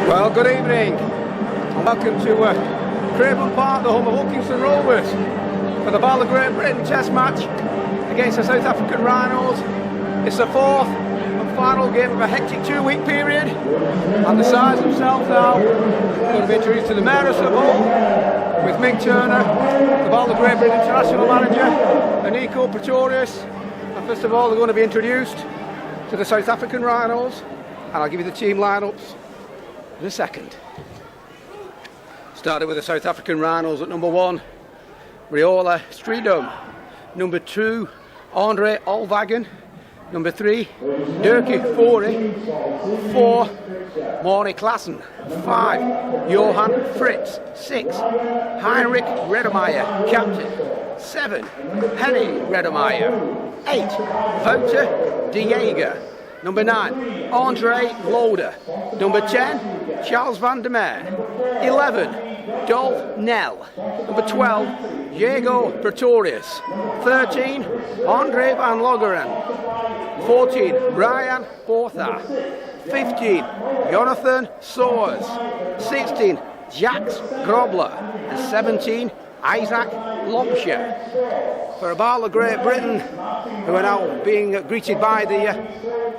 Well, good evening and welcome to Craven Park, the home of Wilkinson Rovers, for the BARLA Great Britain Test match against the South African Rhinos. It's the fourth and final game of a hectic 2-week period, and the sides themselves now going to be introduced to the Mayor of Hull with Mick Turner, the BARLA Great Britain International Manager, and Nico Pretorius. And first of all, they're going to be introduced to the South African Rhinos, and I'll give you the team lineups in a second. Started with the South African Rhinos at number 1, Riola Strijdom. Number 2, Andre Olvagen. Number 3, Dirkie Fourie. 4, Maury Klassen. 5, Johan Fritz. 6, Heinrich Redemeyer, captain. 7, Henny Redemeyer. 8, Wouter de Jager. Number 9, Andre Loader. Number 10, Charles van der Meer. 11, Dolph Nell. Number 12, Diego Pretorius. 13, Andre van Logeren. 14, Brian Portha. 15, Jonathan Soers. 16, Jax Grobler. And 17, Isaac Longshire. For BARLA Great Britain, who are now being greeted by the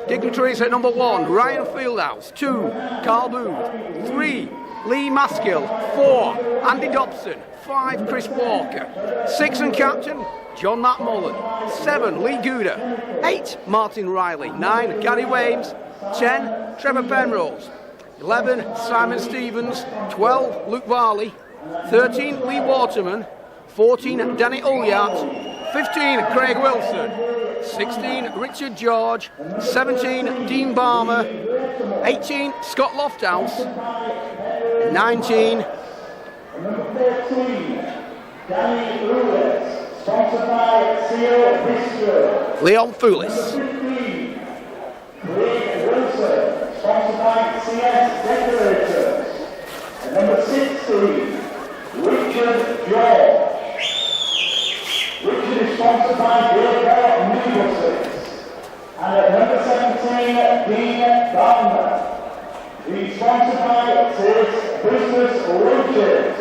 dignitaries at number 1, Ryan Fieldhouse. 2, Carl Booth. 3, Lee Maskill. 4, Andy Dobson. 5, Chris Walker. 6 and captain, John Matt Mullen. 7, Lee Gouda. 8, Martin Riley. 9, Gary Wames. 10, Trevor Penrose. 11, Simon Stevens. 12, Luke Varley. 13, Lee Waterman. 14, Danny Ulyart. 15, Craig Wilson. 16, Richard George. 17, Dean Barmer. 18, Scott Lofthouse. 19, Leon Foulis. And number 16, Richard George. Richard is sponsored by Baker Nicholson. And at number 17, Dean Gardner. He's sponsored by Sis Business Richards.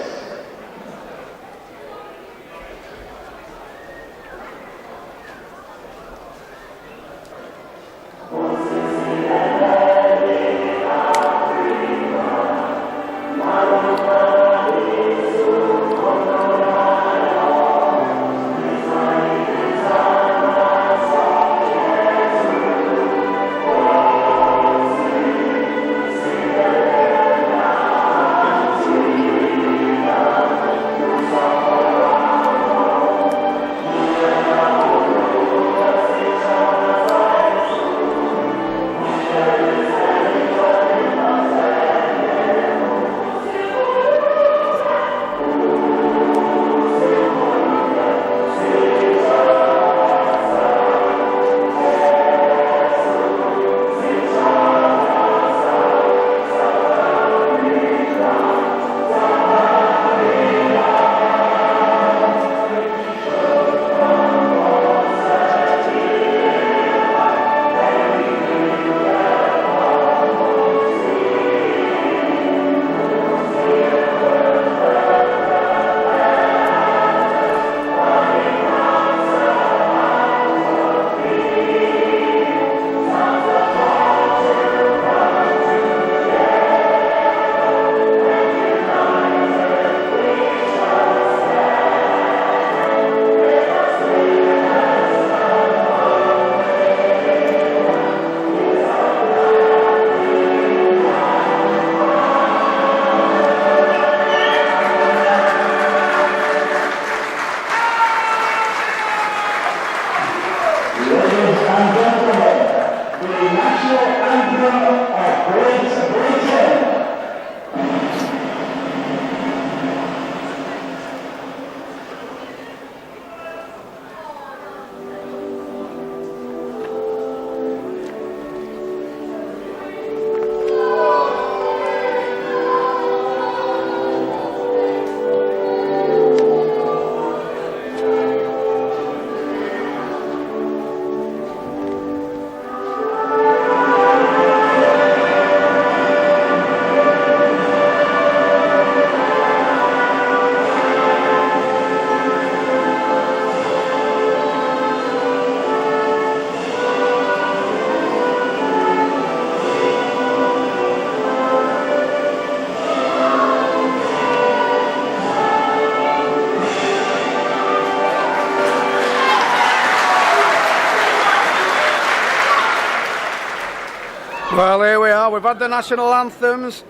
Well, here we are. We've had the national anthems.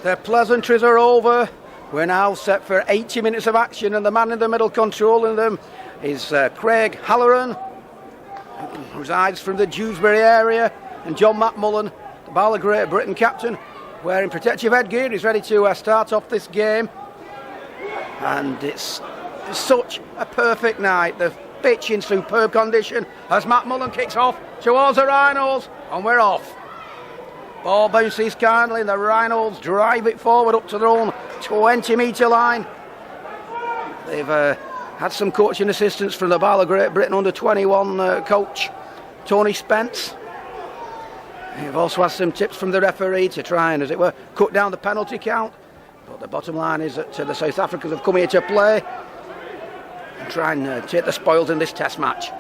The pleasantries are over. We're now set for 80 minutes of action, and the man in the middle controlling them is Craig Halloran, who resides from the Dewsbury area, and John McMullen, the BARLA Great Britain captain, wearing protective headgear. He's ready to start off this game. And it's such a perfect night. The pitch in superb condition as McMullen kicks off towards the Rhinos, and we're off. Ball bounces kindly, and the Rhinos drive it forward up to their own 20-metre line. They've had some coaching assistance from the BARLA Great Britain under-21 coach Tony Spence. They've also had some tips from the referee to try and, as it were, cut down the penalty count. But the bottom line is that the South Africans have come here to play and try and take the spoils in this test match.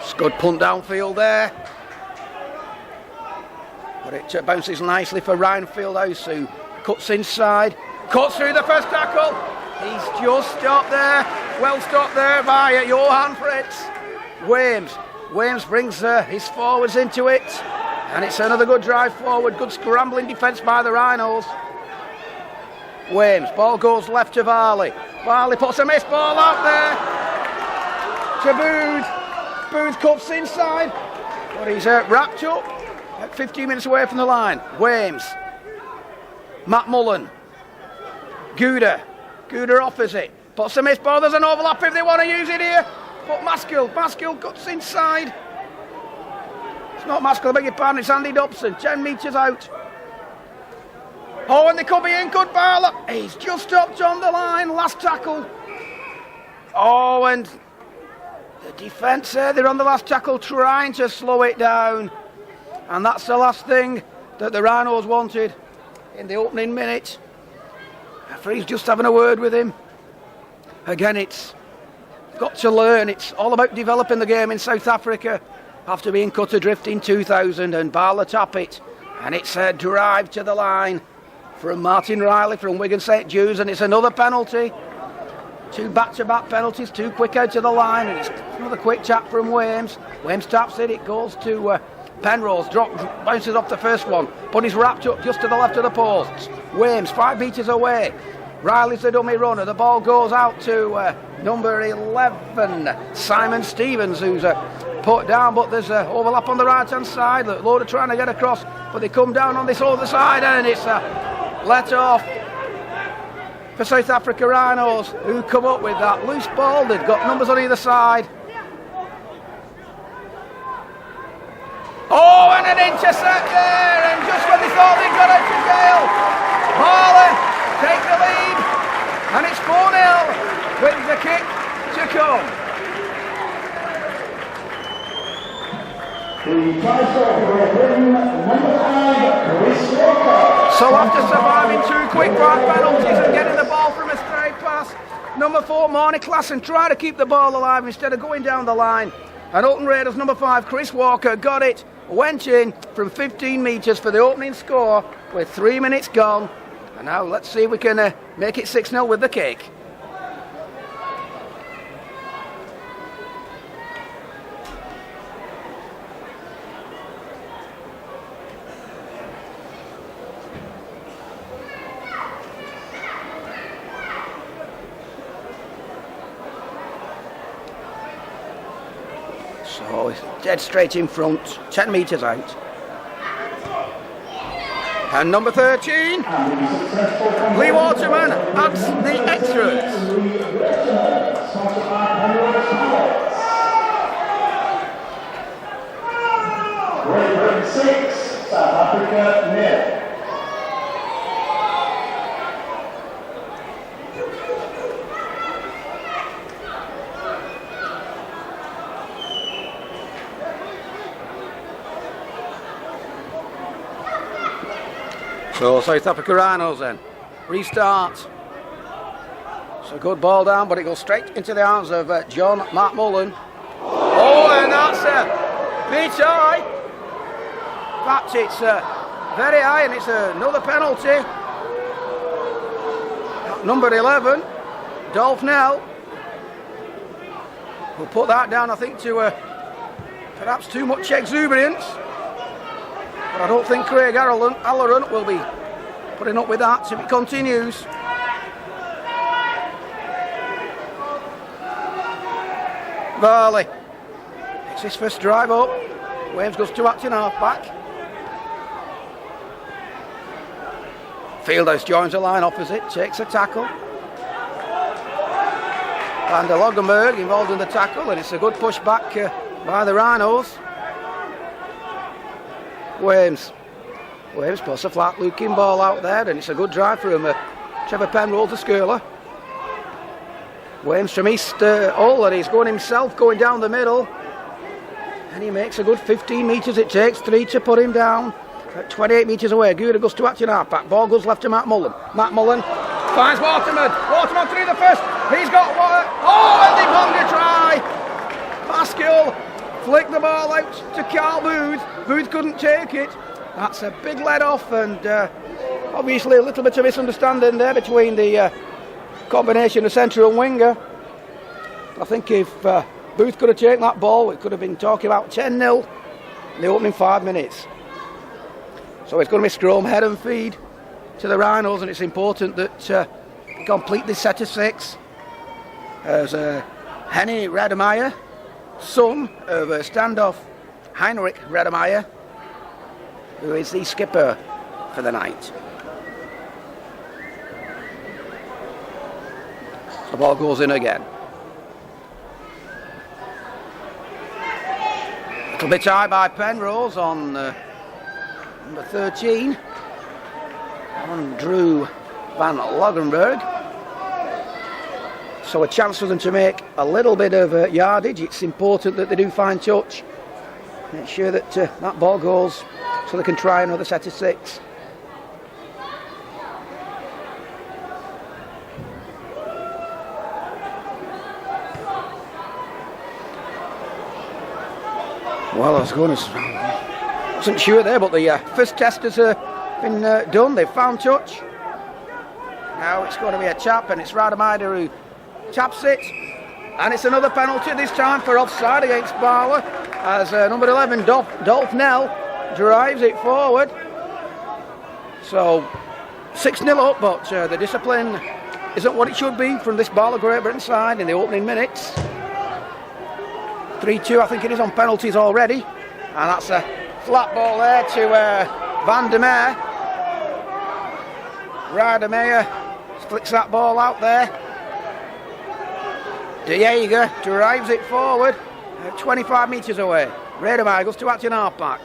It's a good punt downfield there. But it bounces nicely for Ryan Fieldhouse, who cuts inside, cuts through the first tackle. He's just stopped there, well stopped there by Johan Fritz. Williams brings his forwards into it, and it's another good drive forward, good scrambling defence by the Rhinos. Williams, ball goes left to Varley. Varley puts a missed ball out there to Booth. Booth cuts inside, but he's wrapped up. 15 minutes away from the line. Williams, McMullen, Gouda offers it, puts a missed ball. There's an overlap if they want to use it here, but Maskill cuts inside. It's not Maskill, I beg your pardon, it's Andy Dobson, 10 metres out. Oh, and they could be in, good BARLA. He's just stopped on the line, last tackle. Oh, and the defence there, they're on the last tackle trying to slow it down. And that's the last thing that the Rhinos wanted in the opening minute. The referee's just having a word with him. Again, it's got to learn. It's all about developing the game in South Africa after being cut adrift in 2000, and BARLA tap it. And it's a drive to the line from Martin Riley from Wigan St Jude's, and it's another penalty. Two back-to-back penalties, too quick out to the line, and it's another quick tap from Williams. Williams taps it goes to Penrose, bounces off the first one, but he's wrapped up just to the left of the posts. Williams 5 metres away. Riley's the dummy runner. The ball goes out to number 11, Simon Stevens, who's put down, but there's an overlap on the right-hand side. Loader trying to get across, but they come down on this other side, and it's let off for South Africa Rhinos, who come up with that loose ball. They've got numbers on either side. Oh, and an intercept there, and just when they thought they got out to jail, BARLA take the lead, and it's 4-0 with the kick to come. The try scorer for Britain, number 5, Chris Walker. So after surviving 2 quick back penalties and getting the ball from a straight pass, number 4, Marnie Klassen tried to keep the ball alive instead of going down the line. And Alton Raiders number 5, Chris Walker, got it, went in from 15 metres for the opening score with 3 minutes gone. And now let's see if we can make it 6-0 with the kick. So he's dead straight in front, 10 metres out. And number 13, Lee Waterman adds the extras. Great Britain 6, South Africa 0. So South Africa Rhinos then, restart. So good ball down, but it goes straight into the arms of John McMullen. Oh, and that's a bit high. In fact, it's very high, and it's another penalty. Number 11, Dolph Nell, will put that down, I think, to perhaps too much exuberance. But I don't think Craig Halloran will be putting up with that if it continues. BARLA. It's his first drive up. Wales goes to acting half-back. Fieldhouse joins the line opposite, takes a tackle. Van der Logenberg involved in the tackle, and it's a good push back by the Rhinos. Wales puts a flat looking ball out there, and it's a good drive for him. Trevor Penrose, the scaler. Wales from East Hull, and he's going himself, going down the middle. And he makes a good 15 metres. It takes 3 to put him down. At 28 metres away, Gouda goes to acting half-back. Ball goes left to Matt Mullen. Matt Mullen finds Waterman. Waterman through the first. He's got water. Oh, and the Bonga try. Pascal flicked the ball out to Carl Booth. Booth couldn't take it. That's a big let off, and obviously a little bit of misunderstanding there between the combination of centre and winger. I think if Booth could have taken that ball, we could have been talking about 10-0 in the opening 5 minutes. So it's going to be scrum, head and feed to the Rhinos, and it's important that we complete this set of 6. As Henny Redemeyer, son of standoff Heinrich Redemeyer, who is the skipper for the night. The ball goes in again. A little bit high by Penrose on number 13, on Drew Van Logenberg. So a chance for them to make a little bit of yardage. It's important that they do find touch. Make sure that that ball goes so they can try another set of 6. Well, I wasn't sure there, but the first test has been done. They've found touch. Now it's going to be a tap, and it's Rademacher who taps it. And it's another penalty, this time for offside against BARLA, as number 11, Dolph Nell, drives it forward. So 6-0 up, but the discipline isn't what it should be from this BARLA Great Britain side in the opening minutes. 3-2, I think it is, on penalties already. And that's a flat ball there to Van der Meer. Rademacher flicks that ball out there. De Jager drives it forward, 25 metres away. Rademacher goes to acting half-back.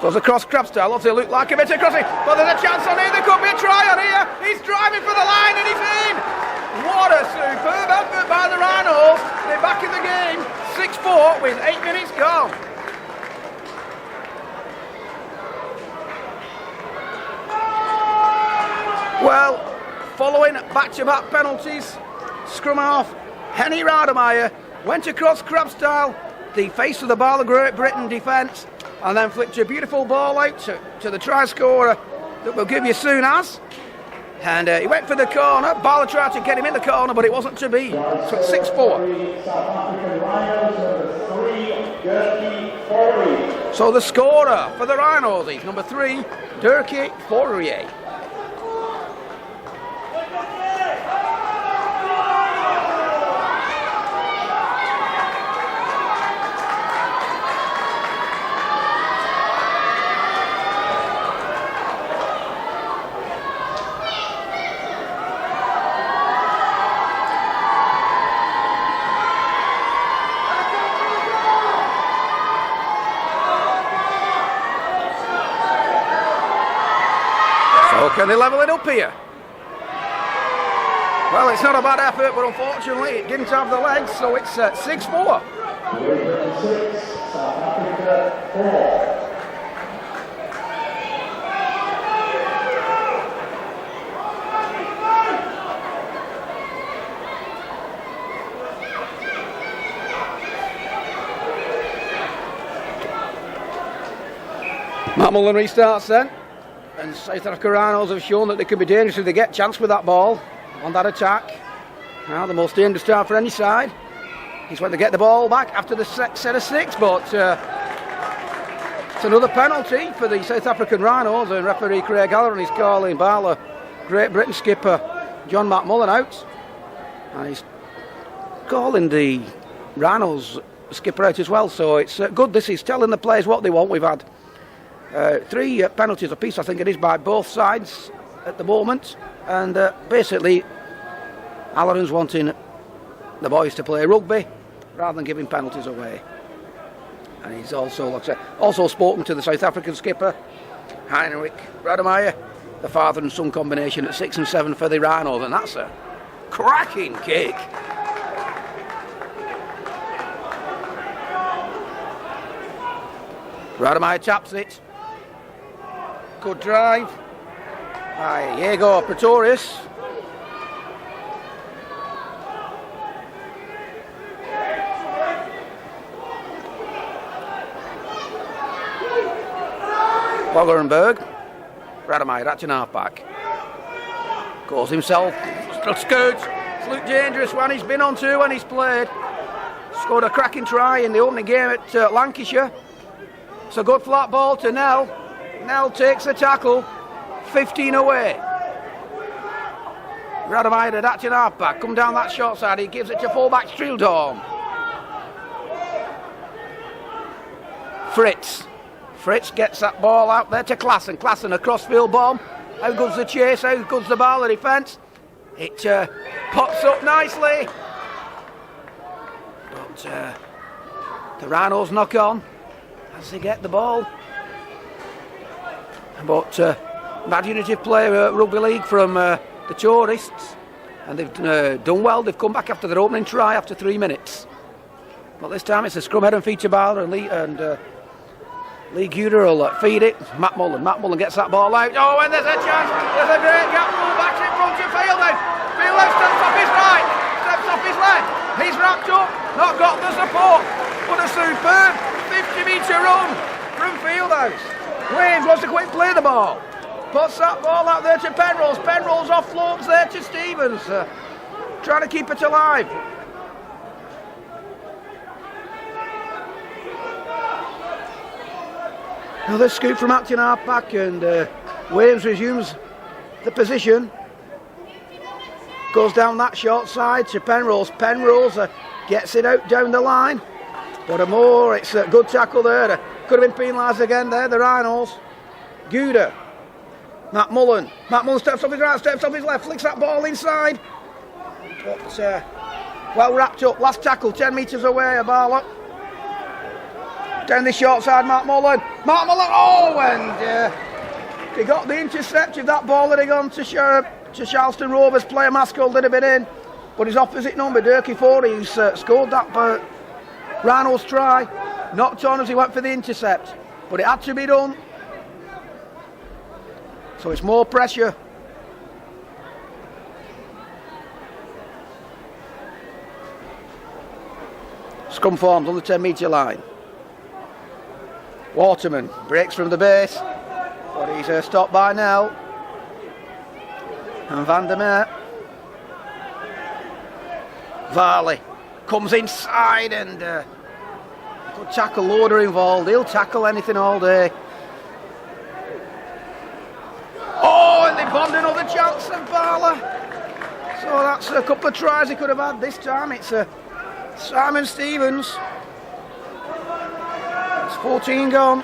Goes across Crabstyle, loves it look like a bit of crossing, but there's a chance on here, there could be a try on here. He's driving for the line and he's in! What a superb effort by the Rhinos. They're back in the game, 6-4 with 8 minutes gone. Well, following back-to-back penalties, scrum half Henny Rademacher went across Crabstyle, the face of the BARLA Great Britain defence, and then flicked a beautiful ball out to the try scorer that we'll give you soon as. And he went for the corner. BARLA tried to get him in the corner, but it wasn't to be. So it's 6-4. So the scorer for the Rhinos is number 3, Dirkie Fourier. Can they level it up here? Well, it's not a bad effort, but unfortunately it didn't have the legs, so it's 6-4. South Africa 4. Matt Mullen restarts then, and South Africa Rhinos have shown that they can be dangerous if they get a chance with that ball on that attack. Now the most dangerous start for any side He's went to get the ball back after the set of 6, but it's another penalty for the South African Rhinos, and referee Craig Halloran is calling BARLA Great Britain skipper John McMullen out, and he's calling the Rhinos skipper out as well, so it's good. This is telling the players what they want. We've had 3 penalties apiece, I think it is, by both sides at the moment, and basically Halloran's wanting the boys to play rugby rather than giving penalties away. And he's also, like I said, also spoken to the South African skipper Heinrich Rademeyer, the father and son combination at 6 and 7 for the Rhinos, and that's a cracking kick. Rademeyer taps it. Good drive. There you go, Pretorius. Boggerenberg. Rademeyer, that's an half-back. Goes himself. Scoots. It's looked dangerous when he's been on 2 when he's played. Scored a cracking try in the opening game at Lancashire. It's a good flat ball to Nell. Nell takes the tackle. 15 away. Rademeyer, that's an half-back. Come down that short side. He gives it to full-back Strildorm. Fritz gets that ball out there to Klassen. Klassen, a crossfield bomb. How good's the chase? How good's the BARLA defence? It pops up nicely. But the Rhinos knock on as they get the ball. But Mad Unity play rugby league from the tourists, and they've done well. They've come back after their opening try after 3 minutes. But this time it's a scrum head and feature BARLA, and Lee Guder will feed it. Matt Mullen gets that ball out. Oh, and there's a chance. There's a great gap. Full-back in front of Fieldhouse. Fieldhouse steps off his right. Steps off his left. He's wrapped up. Not got the support. But a superb 50-metre run from Fieldhouse. Williams wants to quick play the ball. Puts that ball out there to Penrose. Penrose offloads there to Stevens. Trying to keep it alive. Another scoop from Acton half-back, and Williams resumes the position. Goes down that short side to Penrose. Penrose gets it out down the line. But it's a good tackle there. Could have been penalised again there, the Rhinos. Guder. Matt Mullen steps off his right, steps off his left, flicks that ball inside. But well wrapped up. Last tackle, 10 metres away, a BARLA. Down the short side, Matt Mullen, oh, and he got the intercept. If that ball had gone to Charleston Rovers player, Maskell did a bit in, but his opposite number, Durkee Forey, who's scored that Rhinos try, knocked on as he went for the intercept, but it had to be done. So it's more pressure. Scrum forms on the 10-metre line. Waterman breaks from the base, but he's stopped by Nell. And Van der Meer. Varley comes inside, and good tackle, Loader involved. He'll tackle anything all day. Oh, and they bombed another chance of BARLA. So that's a couple of tries he could have had. This time it's Simon Stevens. 14 gone.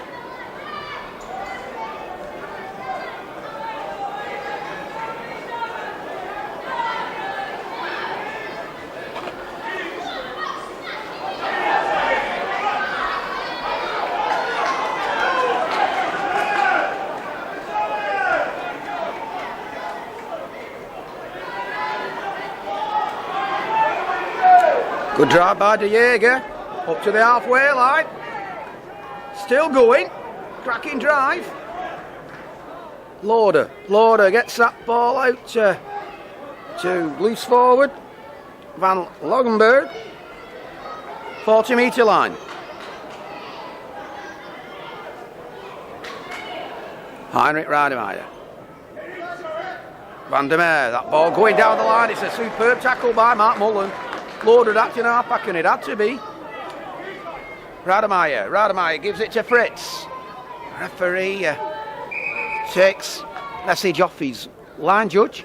Good drive by De Jager, up to the halfway line. Still going, cracking drive. Loader gets that ball out to loose forward. Van Logenberg, 40-metre line. Heinrich Rademeyer. Van der Meer, that ball going down the line. It's a superb tackle by Mark Mullen. Loaded acting half-back, and it had to be. Rademeyer gives it to Fritz. Referee takes message off his line judge.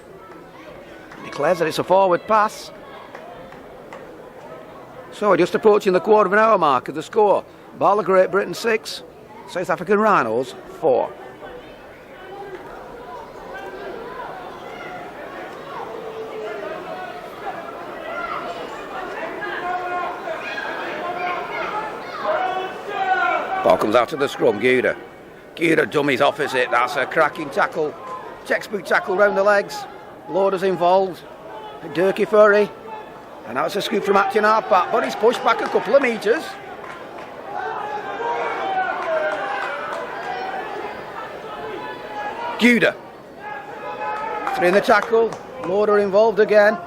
Declares that it's a forward pass. So we're just approaching the quarter of an hour mark of the score. BARLA Great Britain 6, South African Rhinos 4. Ball comes out of the scrum, Guda dummies opposite, that's a cracking tackle. Textbook tackle round the legs. Loader's involved. Dirkie Furry. And now it's a scoop from acting half-back, but he's pushed back a couple of metres. Guda. Three in the tackle. Loader involved again.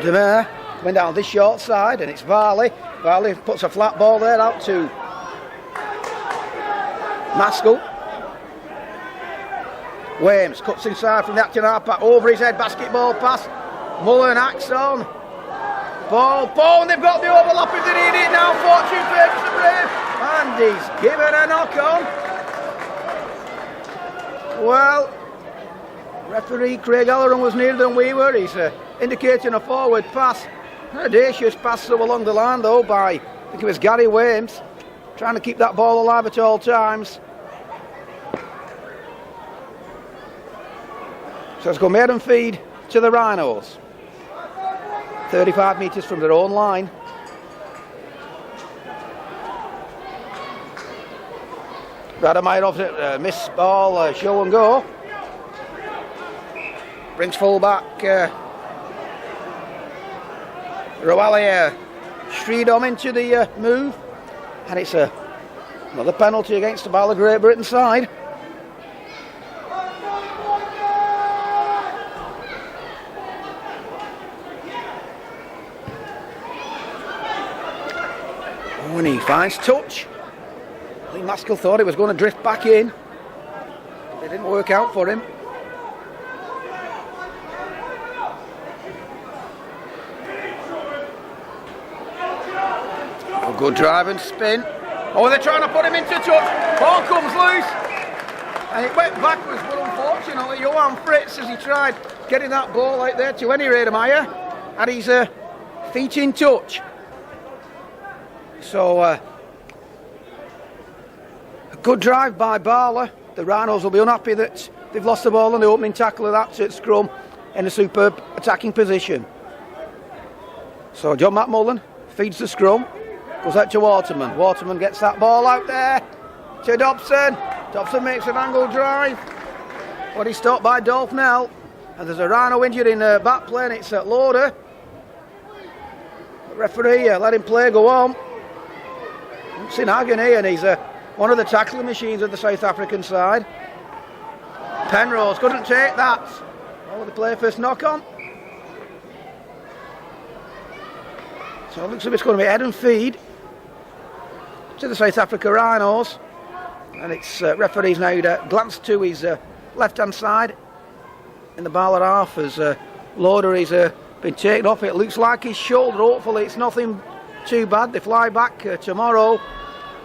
Demare coming down this short side, and it's Varley. Varley puts a flat ball there out to Maskell. Wames cuts inside from the acting half-back, over his head, basketball pass. Mullen acts on. Ball, and they've got the overlap if they need it now. Fortune favours the Brave, and he's given a knock on. Well, referee Craig Halloran was nearer than we were. He's indicating a forward pass. An audacious pass through along the line though by, I think it was Gary Wames, trying to keep that ball alive at all times. So it's going maiden feed to the Rhinos. 35 metres from their own line. Rademeyer off it, miss ball, show and go. Brings full back Rawali Streedom into the move, and it's another penalty against the BARLA Great Britain side. And he finds touch. I think Maskell thought it was going to drift back in. It didn't work out for him. Oh, good drive and spin. Oh, they're trying to put him into touch. Ball comes loose. And it went backwards, but unfortunately, Johan Fritz, as he tried getting that ball out there to any Rademeyer, had his feet in touch. So, a good drive by BARLA. The Rhinos will be unhappy that they've lost the ball on the opening tackle of that at scrum in a superb attacking position. So, John McMullen feeds the scrum, goes out to Waterman. Waterman gets that ball out there to Dobson. Dobson makes an angle drive, but he's stopped by Dolph Nell. And there's a Rhino injured in back play, and it's at Loader. The referee let him play go on. It's in agony, and he's one of the tackling machines of the South African side. Penrose couldn't take that. Oh, the play first knock on. So it looks like it's going to be head and feed to the South Africa Rhinos. And it's referee's now glanced to his left-hand side in the BARLA half as Loader is been taken off. It looks like his shoulder. Hopefully it's nothing too bad. They fly back tomorrow,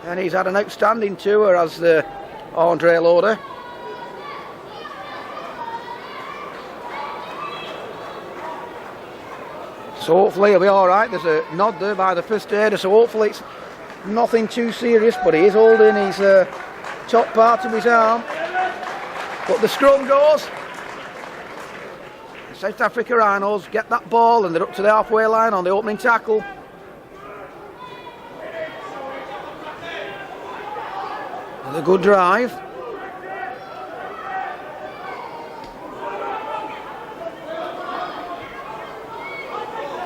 and he's had an outstanding tour as Andre Loader. So hopefully he'll be alright. There's a nod there by the first aider, so hopefully it's nothing too serious, but he is holding his top part of his arm. But the scrum goes. The South Africa Rhinos get that ball, and they're up to the halfway line on the opening tackle. A good drive.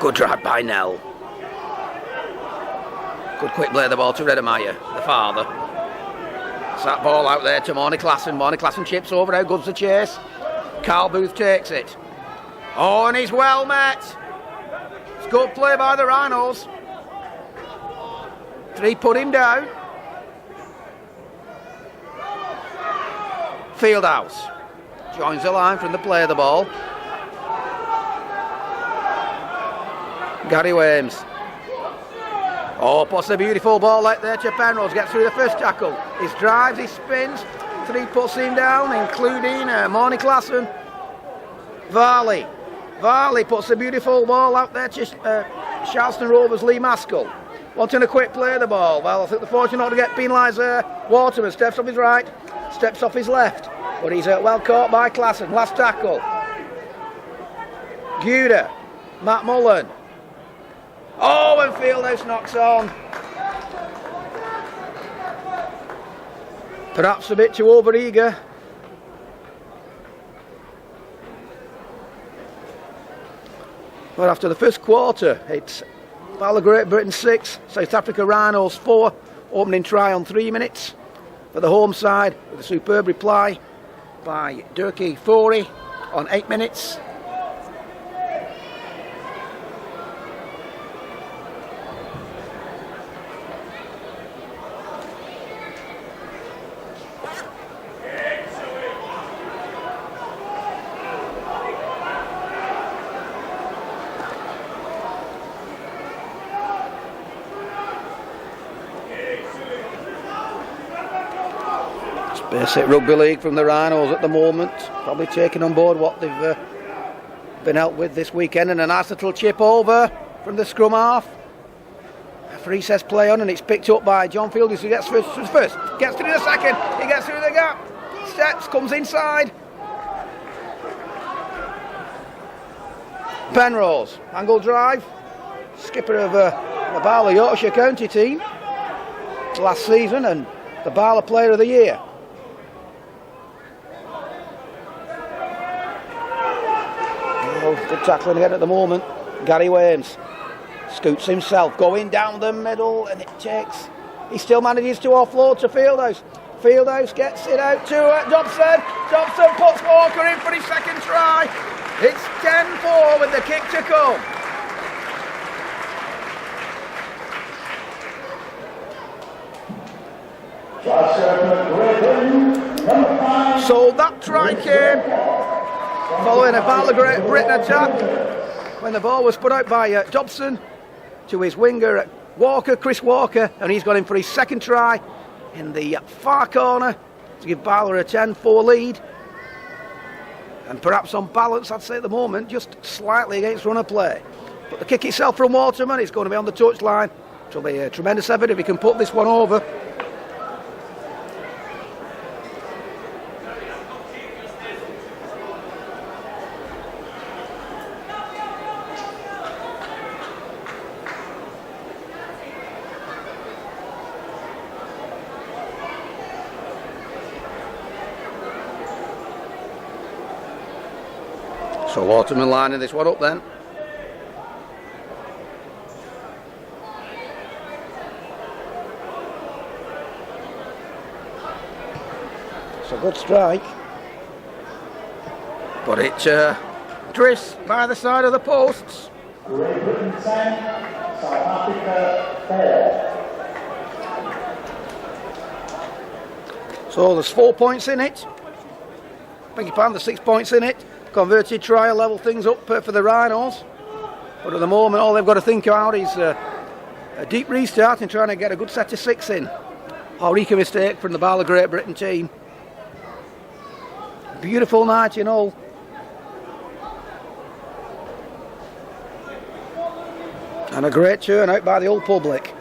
Good drive by Nell. Good quick play of the ball to Rademeyer, the father. It's that ball out there to Morny Klassen. Morny Klassen chips over, how good's the chase? Carl Booth takes it. Oh, and he's well met. It's good play by the Rhinos. Three put him down. Fieldhouse joins the line from the play of the ball. Gary Wames. Oh, puts a beautiful ball out there to Penrose. Gets through the first tackle. He drives, he spins. 3 puts him down, including Morney Klassen. Varley puts a beautiful ball out there to Charleston Rovers' Lee Maskell. Wanting a quick play of the ball. Well, I think they're fortunate not to get penalised there. Waterman steps off his right, steps off his left. But he's well caught by Klassen. Last tackle. Guda. Matt Mullen. Oh, and Fieldhouse knocks on. Perhaps a bit too overeager. But after the first quarter, it's BARLA Great Britain 6, South Africa Rhinos 4. Opening try on 3 minutes for the home side, with a superb reply by Durkee Forey on 8 minutes. Basic rugby league from the Rhinos at the moment, probably taking on board what they've been out with this weekend, and a nice little chip over from the scrum half. Referee says play on, and it's picked up by John Fieldhouse, who gets first, gets through the second, he gets through the gap, steps, comes inside. Penrose, angle drive, skipper of the BARLA Yorkshire County team last season, and the BARLA Player of the Year. Good tackling again at the moment. Gary Wames scoots himself, going down the middle, and he still manages to offload to Fieldhouse. Fieldhouse gets it out to Dobson. Dobson puts Walker in for his second try. It's 10-4 with the kick to come. So that try came following a BARLA Great Britain attack when the ball was put out by Dobson to his winger Walker, Chris Walker, and he's gone in for his second try in the far corner to give BARLA a 10-4 lead. And perhaps on balance, I'd say at the moment, just slightly against runner play. But the kick itself from Waterman is going to be on the touchline. It'll be a tremendous effort if he can put this one over. So Waterman lining this one up then. It's a good strike, but it drifts by the side of the posts. Great Britain 10, South Africa 4. So there's 4 points in it. Beg your pardon, there's 6 points in it. Converted try, level things up for the Rhinos. But at the moment, all they've got to think about is a deep restart and trying to get a good set of 6 in. Horrific mistake from the BARLA Great Britain team. Beautiful night in all. And a great turnout by the old public.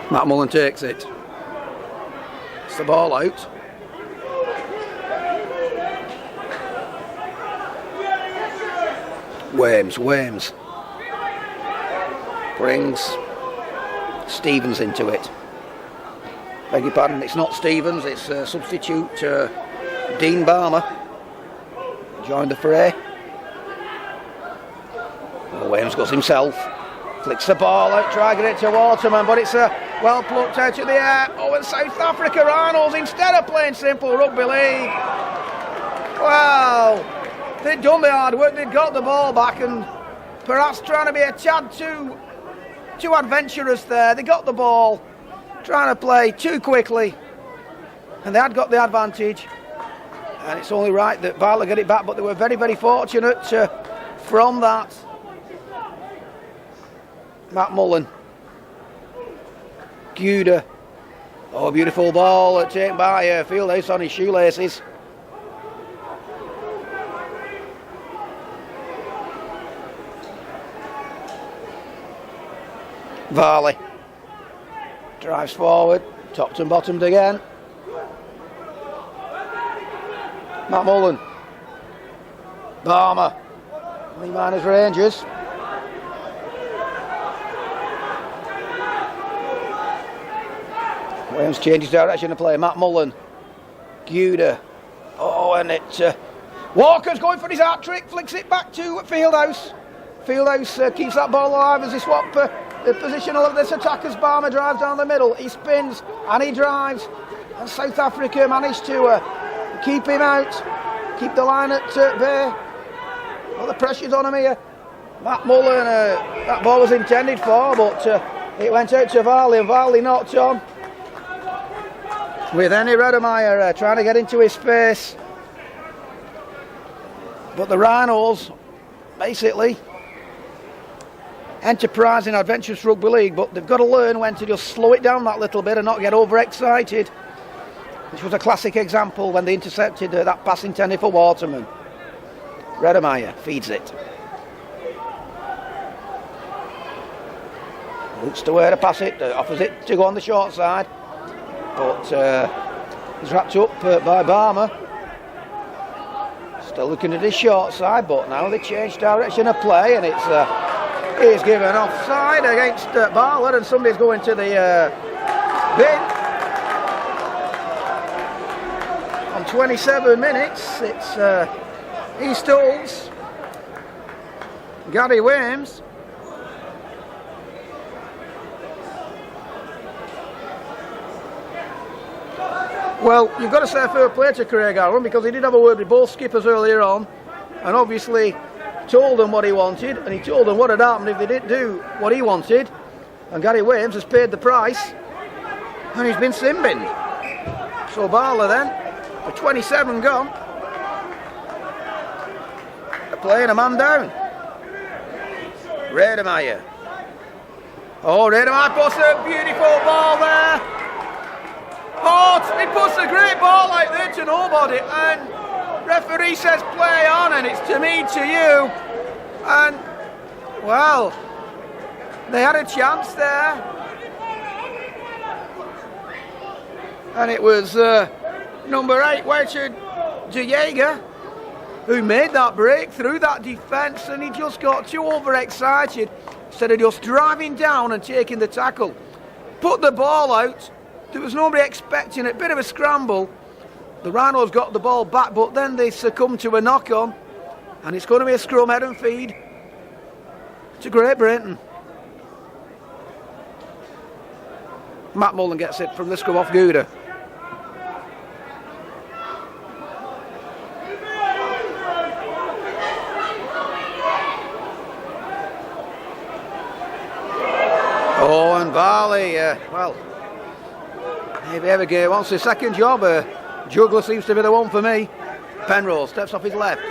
Matt Mullen takes it. It's the ball out. Wames brings Stevens into it. Beg your pardon, it's not Stevens, it's substitute Dean Balmer. Joined the fray. Well, Wames goes himself, flicks the ball out, try to get it to Waterman, but it's well plucked out of the air. Oh, and South Africa Rhinos, instead of playing simple rugby league, well, they'd done the hard work, they'd got the ball back, and perhaps trying to be a tad too adventurous there. They got the ball, trying to play too quickly, and they had got the advantage. And it's only right that BARLA get it back, but they were very, very fortunate from that. Matt Mullen. Guda. Oh, beautiful ball taken by Fieldhouse on his shoelaces. Varley drives forward, topped and bottomed again. Matt Mullen. Barmer. Lee Miners Rangers. Williams changes direction of play. Matt Mullen. Guda. Oh, and it. Walker's going for his hat trick, flicks it back to Fieldhouse. Fieldhouse keeps that ball alive as he swap the position of this attackers. Barmer drives down the middle. He spins and he drives. And South Africa managed to keep him out, keep the line at bay. Well, the pressure's on him here. Matt Mullen, that ball was intended for, but it went out to Varley, and Varley knocked on. With Henny Redemeyer trying to get into his space. But the Rhinos, basically, enterprising, adventurous rugby league, but they've got to learn when to just slow it down that little bit and not get overexcited. Which was a classic example when they intercepted that pass intended for Waterman. Redemeyer feeds it. Looks to where to pass it, offers it to go on the short side. But he's wrapped up by Barmer. Still looking at his short side, but now they change direction of play, and it's given offside against BARLA, and somebody's going to the bin. On 27 minutes, it's East Hulls, Gary Williams. Well, you've got to say fair play to Craig Allen, because he did have a word with both skippers earlier on, and obviously told them what he wanted, and he told them what had happened if they didn't do what he wanted. And Gary Williams has paid the price, and he's been sin-binned. So BARLA then, with 27 gone, they're playing a man down. Redemeyer. Oh, Redemeyer puts a beautiful ball there. Oh, he puts a great ball out there to nobody, and referee says play on, and it's to me, to you. And, well, they had a chance there. And it was number 8, Richard De Jager, who made that break through that defence, and he just got too overexcited instead of just driving down and taking the tackle. Put the ball out. There was nobody expecting it. Bit of a scramble. The Rhinos got the ball back, but then they succumbed to a knock-on, and it's going to be a scrum head and feed to Great Britain. Matt Mullen gets it from the scrum off Guda. Oh, and Varley, well, maybe Evergate wants his second job. Juggler seems to be the one for me. Penrose steps off his left,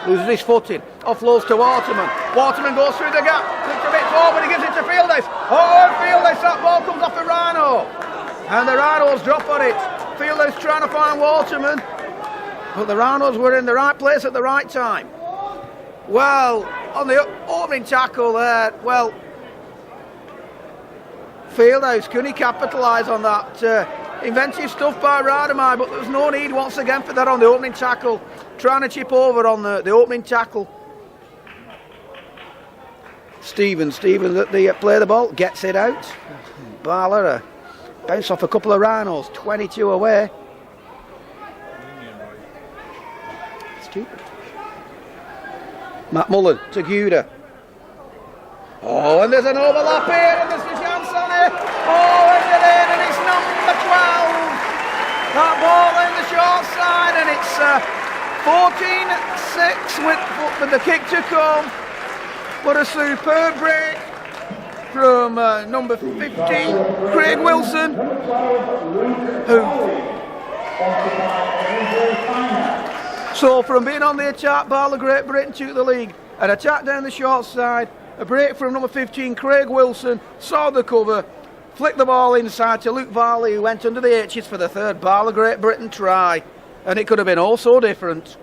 loses his footing, offloads to Waterman. Waterman goes through the gap, looks a bit forward, he gives it to Fieldhouse. Oh, and Fieldhouse, that ball comes off the Rhino, and the Rhinos drop on it. Fieldhouse trying to find Waterman, but the Rhinos were in the right place at the right time. Well, on the opening tackle there, well, Fieldhouse, can he capitalise on that? Inventive stuff by Redemeyer, but there was no need once again for that on the opening tackle. Trying to chip over on the opening tackle. Stevens at the play of the ball, gets it out. BARLA bounce off a couple of Rhinos, 22 away. Stupid. Matt Mullen to Guda. Oh, and there's an overlap here, and there's a chance on it. Oh, is it in? And it's number 12. That ball in the short side, and it's 14-6 with the kick to come. What a superb break from number 15, Craig Wilson, who So from being on the attack, BARLA Great Britain took the lead. An attack down the short side, a break from number 15, Craig Wilson, saw the cover, flicked the ball inside to Luke Varley, who went under the H's for the third BARLA Great Britain try. And it could have been all so different.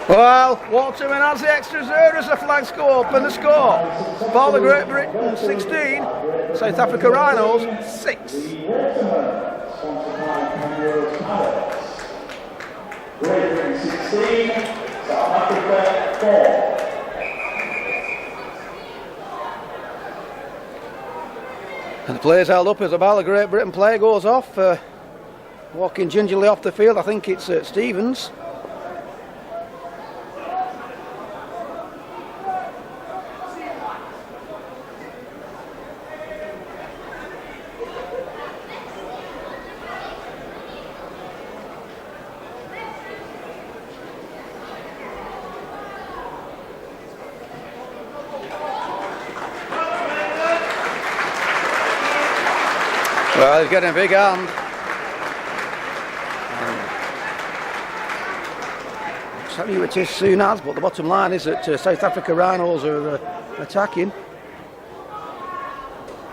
Well, Waterman has the extras there as the flags go up, and the score: BARLA Great Britain 16, South Africa Rhinos 6. Great Britain 16, South Africa 4. And the players held up as the BARLA Great Britain player goes off, walking gingerly off the field. I think it's Stevens. Well, he's getting a big hand. I'll tell you it is soon as, but the bottom line is that South Africa Rhinos are attacking.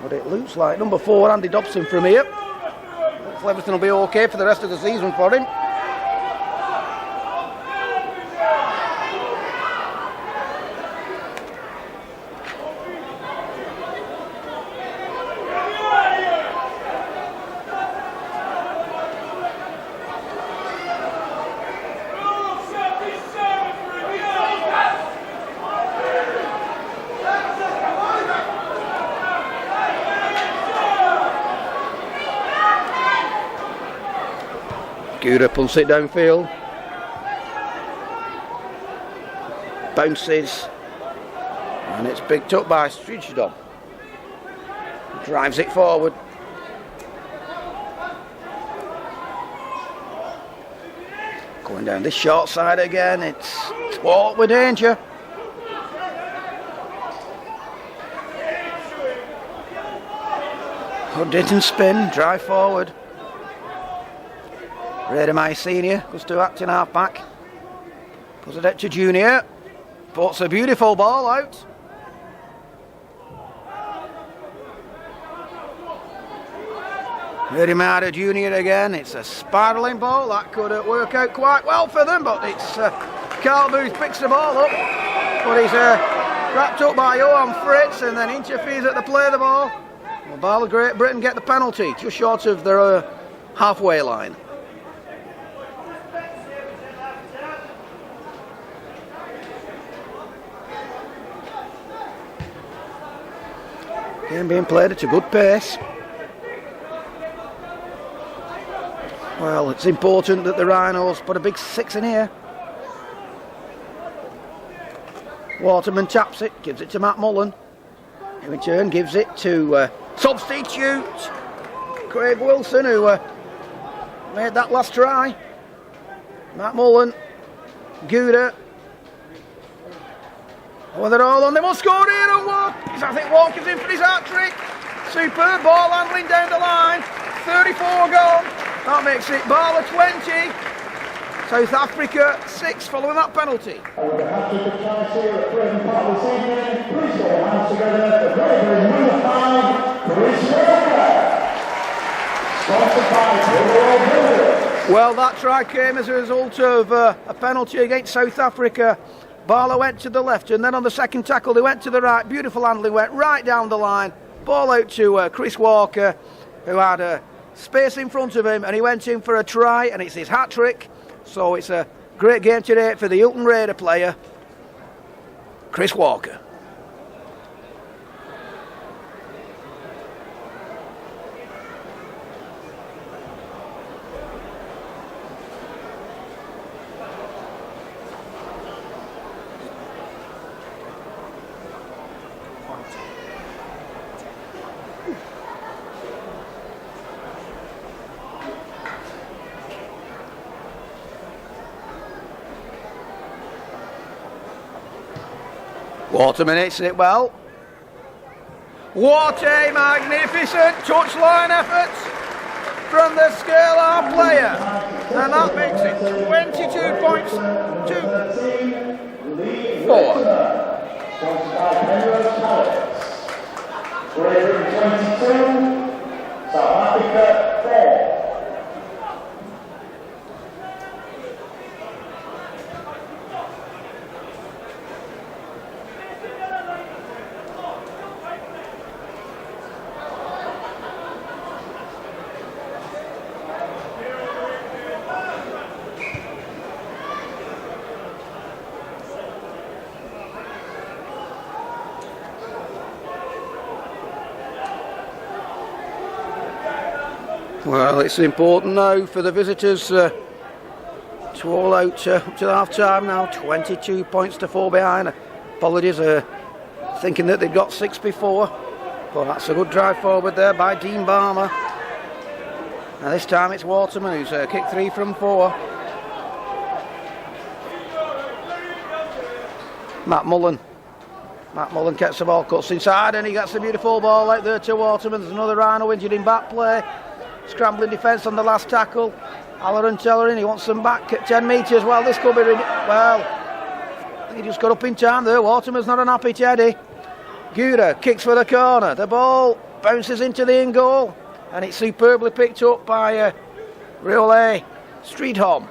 But it looks like number 4, Andy Dobson from here. Hopefully everything will be okay for the rest of the season for him. Gura punts it downfield. Bounces. And it's picked up by Stridgedom. Drives it forward. Going down this short side again. It's caught with danger. Huntington spin, drive forward. Redemai Senior goes to acting half back. Goes it to Junior. Puts a beautiful ball out. Redemai Junior again. It's a spiraling ball. That could work out quite well for them, but it's Carl Booth picks the ball up. But he's wrapped up by Johan Fritz and then interferes at the play of the ball. Well, BARLA Great Britain get the penalty just short of their halfway line. Game being played at a good pace. Well, it's important that the Rhinos put a big 6 in here. Waterman taps it, gives it to Matt Mullen. In return, gives it to substitute Craig Wilson, who made that last try. Matt Mullen, Gouda. Well, they're all on. They must score here and what? I think Walker's in for his hat-trick. Superb ball handling down the line. 34 gone. That makes it BARLA 20. South Africa 6 following that penalty. With a hat-trick of chance here at Creighton Park this evening, please put your hands together for Bravery number 5, Chris Walker. Sponsored by Overall Builders. Well, that try came as a result of a penalty against South Africa. BARLA went to the left, and then on the second tackle they went to the right. Beautiful handling, went right down the line. Ball out to Chris Walker, who had space in front of him, and he went in for a try, and it's his hat-trick. So it's a great game today for the Hilton Raider player, Chris Walker. Waterman hits it well. What a magnificent touchline effort from the Scalar player. And that makes it 22 points to 4. 22, South Africa 4. Well, it's important now for the visitors to all out up to the half time now. 22 points to 4 behind. Apologies, thinking that they'd got 6 before. But that's a good drive forward there by Dean BARLA. Now this time it's Waterman who's kicked 3 from 4. Matt Mullen gets the ball, cuts inside, and he gets a beautiful ball out there to Waterman. There's another Rhino injured in back play. Scrambling defence on the last tackle. Halloran Tellerin, he wants them back at 10 metres. Well, this could be well, I think he just got up in time there. Waterman's not an happy Teddy. Gouda kicks for the corner. The ball bounces into the in goal, and it's superbly picked up by Riolet Streethom.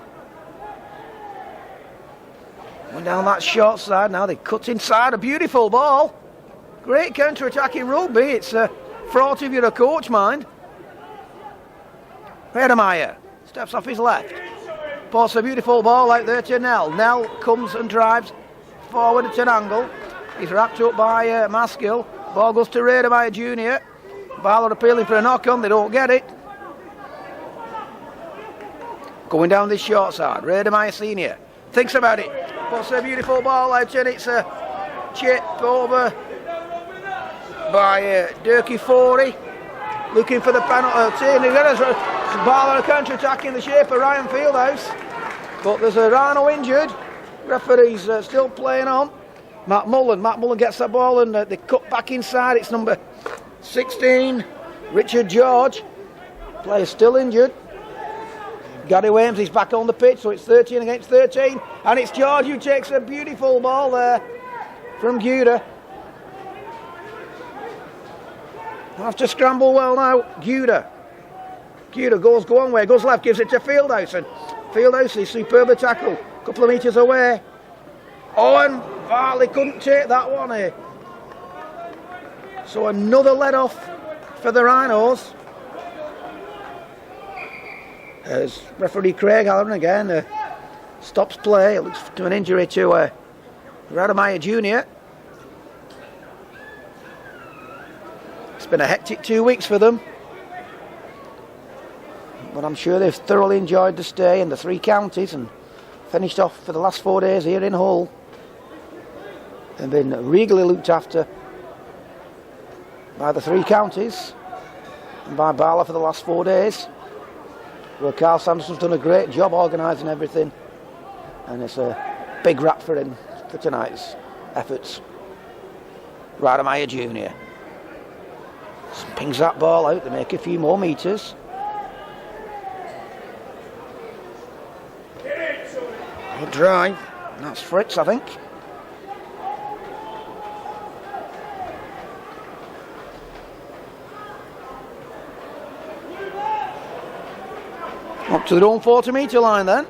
Went down that short side. Now they cut inside. A beautiful ball. Great counter-attacking rugby. It's fraught if you're a coach, mind. Redemeyer steps off his left. Posts a beautiful ball out there to Nell. Nell comes and drives forward at an angle. He's wrapped up by Maskill. Ball goes to Redemeyer Jr. BARLA appealing for a knock-on. They don't get it. Going down this short side. Redemeyer Sr. thinks about it. Puts a beautiful ball out, and it's a chip over by Durkee Forey. Looking for the penalty. BARLA counter-attack in the shape of Ryan Fieldhouse. But there's a Rhino injured. Referee's still playing on. Matt Mullen gets that ball, and they cut back inside. It's number 16, Richard George. Player's still injured. Gary Williams is back on the pitch, so it's 13 against 13. And it's George who takes a beautiful ball there from Gouda. Have to scramble well now. Gouda goes one way, goes left, gives it to Fieldhouse, and Fieldhouse is superb tackle, a couple of metres away. Oh, and Varley couldn't take that one here. So another let off for the Rhinos. As referee Craig Halloran again stops play. It looks to an injury to Redemeyer Jr. It's been a hectic 2 weeks for them, but I'm sure they've thoroughly enjoyed the stay in the 3 counties and finished off for the last 4 days here in Hull and been regally looked after by the 3 counties and by BARLA for the last 4 days. Well, Carl Sanderson's done a great job organising everything, and it's a big rap for him for tonight's efforts. Redemeyer Jr. pings that ball out. They make a few more metres. Good drive. That's Fritz, I think. Up to their own 40-metre line then.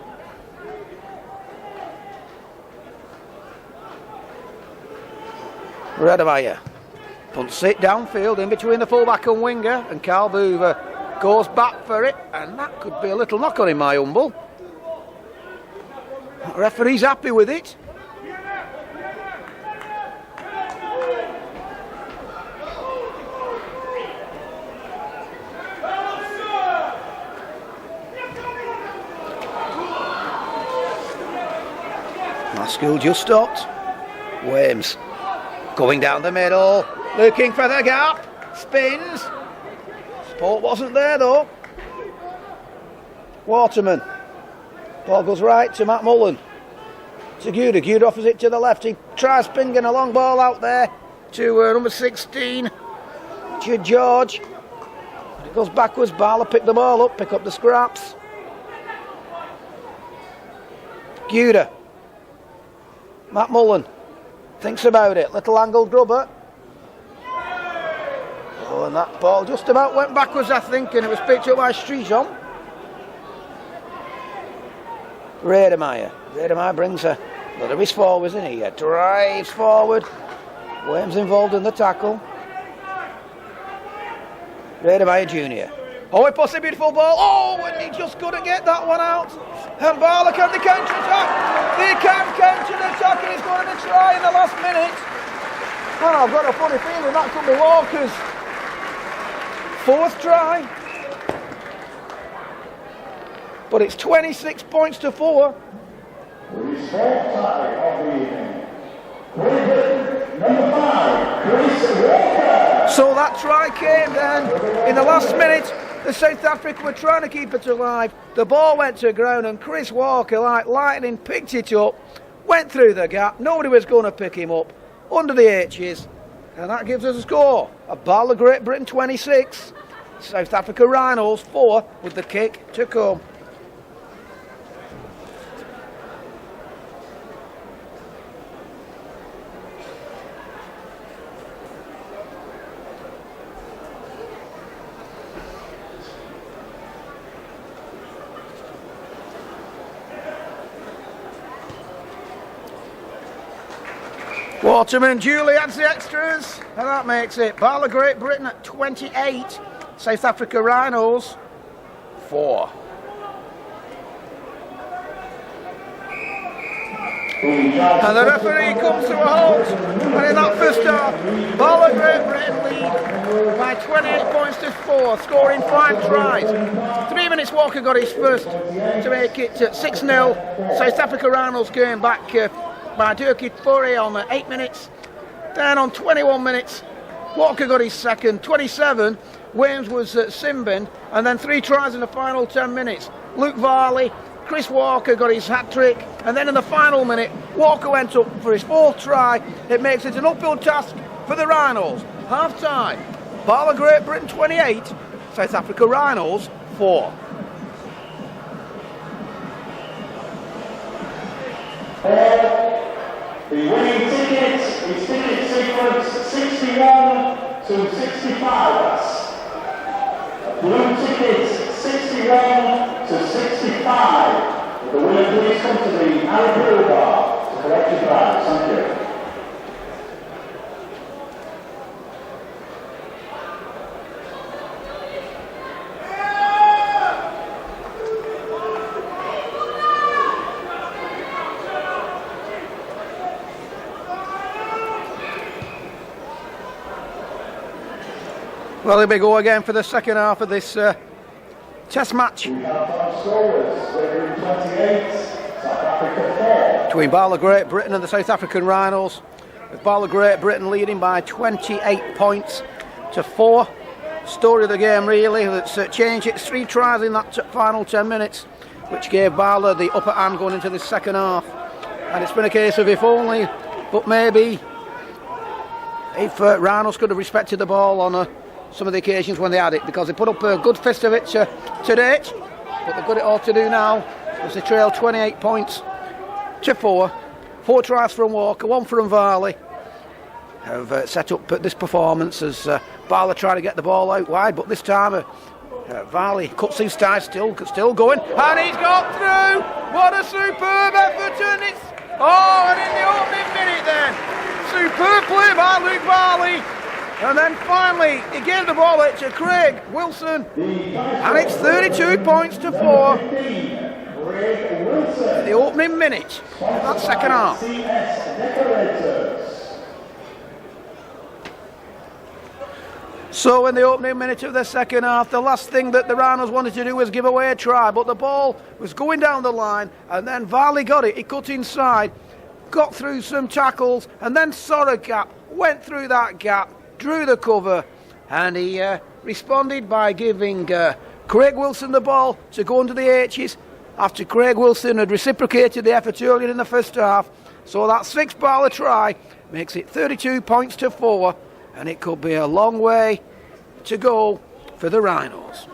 Redemeyer punts it downfield in between the fullback and winger, and Carl Boover goes back for it, and that could be a little knock on in my humble. The referee's happy with it. Maskill just stopped. Williams going down the middle, looking for the gap, spins. Support wasn't there though. Waterman. Ball goes right to Matt Mullen. to Guda. Guda offers it to the left. He tries pinging a long ball out there to number 16, to George. It goes backwards. BARLA pick the ball up, pick up the scraps. Guda. Matt Mullen thinks about it. Little angled grubber. Oh, and that ball just about went backwards, I think, and it was picked up by Liosn. Rademeyer. Rademeyer brings a lot of his forwards in here. Drives forward. Williams involved in the tackle. Rademeyer Jr. Oh, he puts a beautiful ball. Oh, and he just couldn't get that one out. And BARLA can the counter-attack. They can counter-attack, and he's going to try in the last minute. And I've got a funny feeling that could be Walker's 4th try. But it's 26 points to 4. So that try came then in the last minute. The South Africa were trying to keep it alive. The ball went to ground and Chris Walker, like lightning, picked it up, went through the gap. Nobody was going to pick him up under the H's. And that gives us a score. A BARLA Great Britain 26, South Africa Rhinos 4 with the kick to come. Waterman Julie adds the extras, and that makes it BARLA Great Britain at 28, South Africa Rhinos 4. And the referee comes to a halt, and in that first half, BARLA Great Britain lead by 28 points to 4, scoring 5 tries. 3 minutes Walker got his first to make it 6-0. South Africa Rhinos came back by Dirkie Fourie on 8 minutes. Then on 21 minutes, Walker got his second. 27, Williams was Simbin, and then 3 tries in the final 10 minutes. Luke Varley, Chris Walker got his hat-trick, and then in the final minute, Walker went up for his 4th try. It makes it an uphill task for the Rhinos. Half-time, BARLA Great Britain 28, South Africa Rhinos 4. The winning ticket is ticket sequence 61 to 65. Blue ticket 61 to 65. Will the winner please come to the Arab bar to collect your badge? Thank you. Well, here we go again for the second half of this test match between BARLA Great Britain and the South African Rhinos, with BARLA Great Britain leading by 28 points to 4. Story of the game really, that's changed. It's 3 tries in that final 10 minutes, which gave BARLA the upper hand going into this second half. And it's been a case of if only, but maybe, if Rhinos could have respected the ball on some of the occasions when they had it, because they put up a good fist of it to date, but they've got it all to do now as they trail 28 points to 4. 4 tries from Walker, 1 from Varley have set up this performance as BARLA trying to get the ball out wide, but this time Varley cuts his ties, still going, and he's got through. What a superb effort, and it's and in the opening minute then, superb play by Luke Varley. And then finally, he gave the ball to Craig Wilson, and it's 32 points to 4 in the opening minute of that second half. So in the opening minute of the second half, the last thing that the Rhinos wanted to do was give away a try, but the ball was going down the line, and then Varley got it. He cut inside, got through some tackles, and then saw a gap, went through that gap, drew the cover, and he responded by giving Craig Wilson the ball to go under the H's. after Craig Wilson had reciprocated the effort earlier in the first half. So that 6 BARLA try makes it 32 points to 4, and it could be a long way to go for the Rhinos.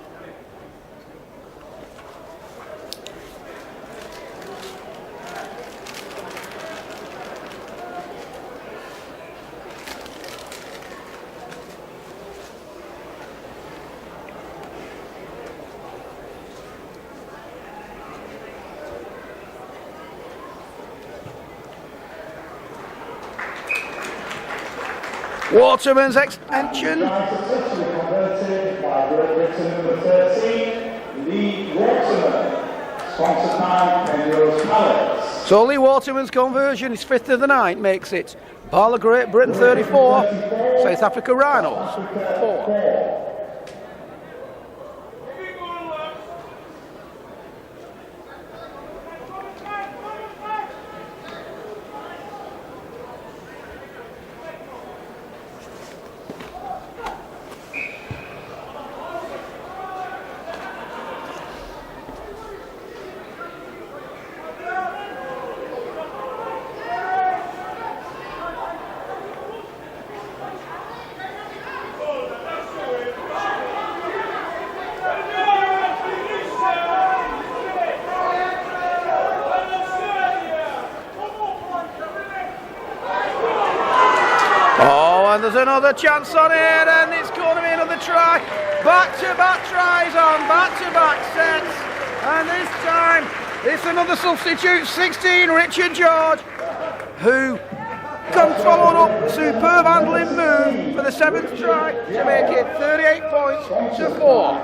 Waterman's extension. Converted by Britain number 13, Lee Waterman, sponsored by Penrose Palace. So Lee Waterman's conversion, his 5th of the night, makes it BARLA Great Britain 34, South Africa Rhinos 4. And there's another chance on here, and it's going to be another try. Back-to-back tries on, back-to-back sets. And this time, it's another substitute, 16, Richard George, who comes followed up, superb handling move for the 7th try to make it 38 points to 4.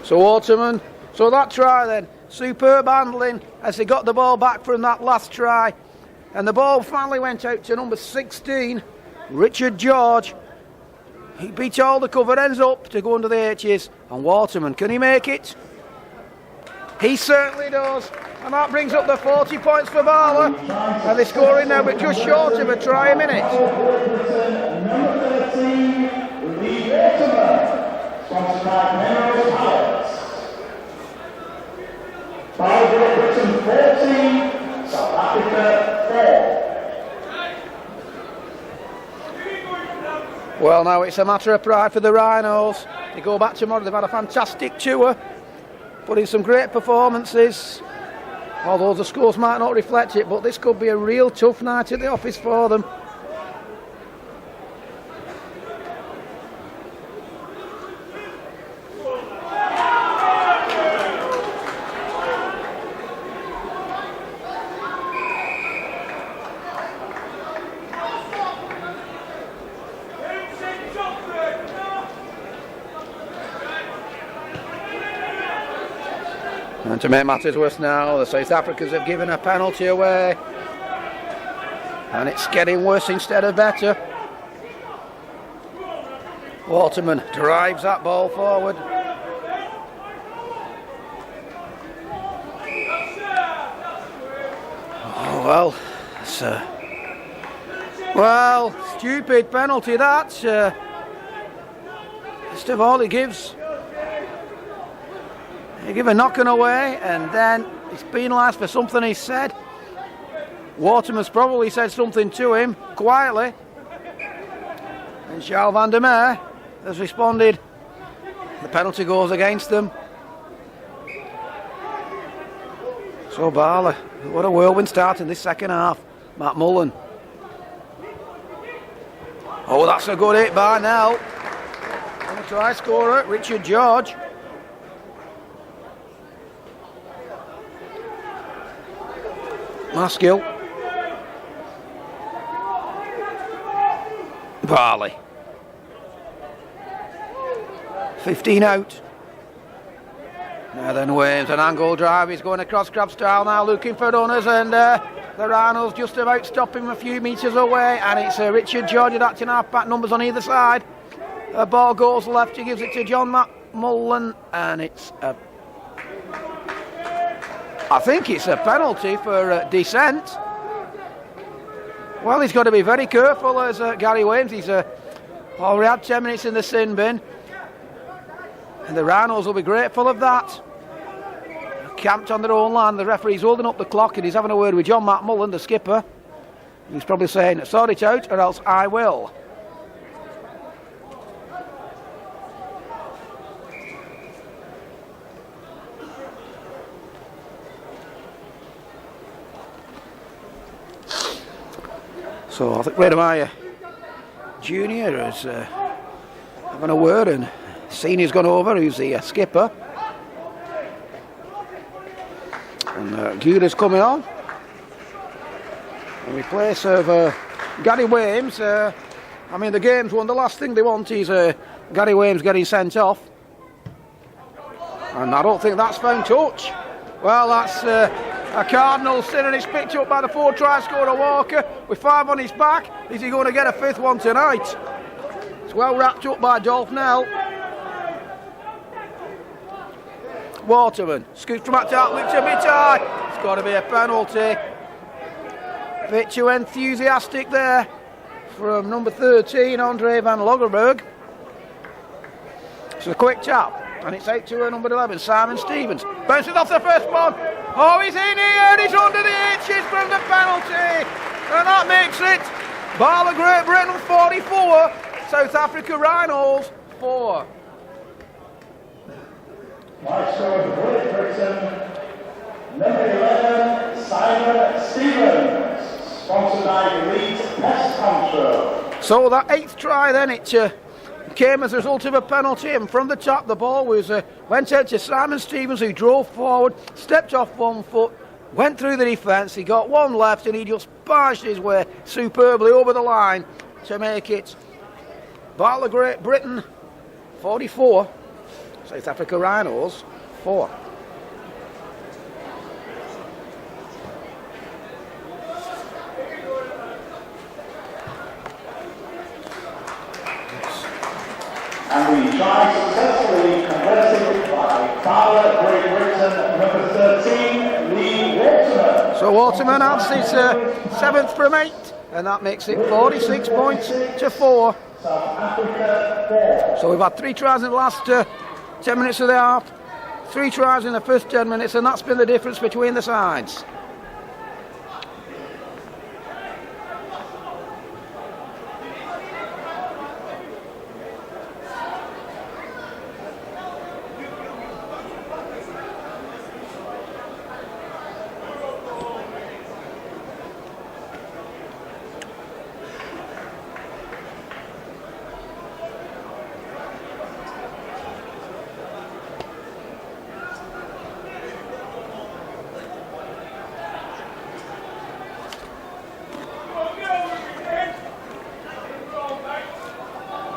So Waterman, so that try then, superb handling as he got the ball back from that last try, and the ball finally went out to number 16, Richard George. He beat all the cover ends up to go under the H's, and Waterman, can he make it? He certainly does, and that brings up the 40 points for BARLA, and they're scoring now but just short of a try a minute. Number 13, Lee Waterman, sponsored by Penrose Palace. BARLA Britain 14, South Africa 4. Well, now it's a matter of pride for the Rhinos. They go back tomorrow. They've had a fantastic tour, put in some great performances, although the scores might not reflect it, but this could be a real tough night at the office for them. And to make matters worse now, the South Africans have given a penalty away, and it's getting worse instead of better. Waterman drives that ball forward. Oh well, it's well, stupid penalty that. First of all, he gives a knocking away, and then he's penalised for something he said. Waterman's probably said something to him quietly, and Charles van der Meer has responded. The penalty goes against them. So BARLA, what a whirlwind start in this second half. Matt Mullen. Oh, that's a good hit by now. And a try scorer, Richard George. Maskill. Barley. 15 out. Now then Williams, an angle drive. He's going across crab style now, looking for runners, and the Rhinos just about stop him a few metres away, and it's Richard George acting half back numbers on either side. The ball goes left, he gives it to John Mullen, and it's a... I think it's a penalty for descent. Well, he's got to be very careful as Gary Williams. He's already had 10 minutes in the sin bin. And the Rhinos will be grateful of that. Camped on their own line. The referee's holding up the clock and he's having a word with John Matt Mullen, the skipper. He's probably saying, sort it out or else I will. So I think Redemire Junior is having a word, and Senior's gone over, who's the skipper. And Gura's coming on. In place of Gary Williams. I mean, the game's won. The last thing they want is Gary Williams getting sent off. And I don't think that's found touch. Well, that's a Cardinal sin, and it's picked up by the 4-try scorer Walker with 5 on his back. Is he going to get a 5th one tonight? It's well wrapped up by Dolph Nell. Waterman scoots from that out, looks a bit high. It's got to be a penalty. Bit too enthusiastic there from number 13, Andre van Lagerberg. It's a quick tap, and it's out to number 11, Simon Stevens. Bounces off the first one. Oh, he's in here, and he's under the H's from the penalty. And that makes it BARLA Great Britain 44, South Africa Rhinos 4. Nice score of Great Britain, number 11, Simon Stevens, sponsored by Leeds Pest Control. So that 8th try then, it came as a result of a penalty, and from the top the ball was went out to Simon Stevens, who drove forward, stepped off 1 foot, went through the defence, he got one left and he just barged his way superbly over the line to make it BARLA Great Britain 44, South Africa Rhinos 4. And the try successfully converted by BARLA Great Britain, number 13, Lee Waterman. So Waterman adds his 7th from 8, and that makes it 46 points to 4. South Africa 4. So we've had 3 tries in the last 10 minutes of the half, 3 tries in the first 10 minutes, and that's been the difference between the sides.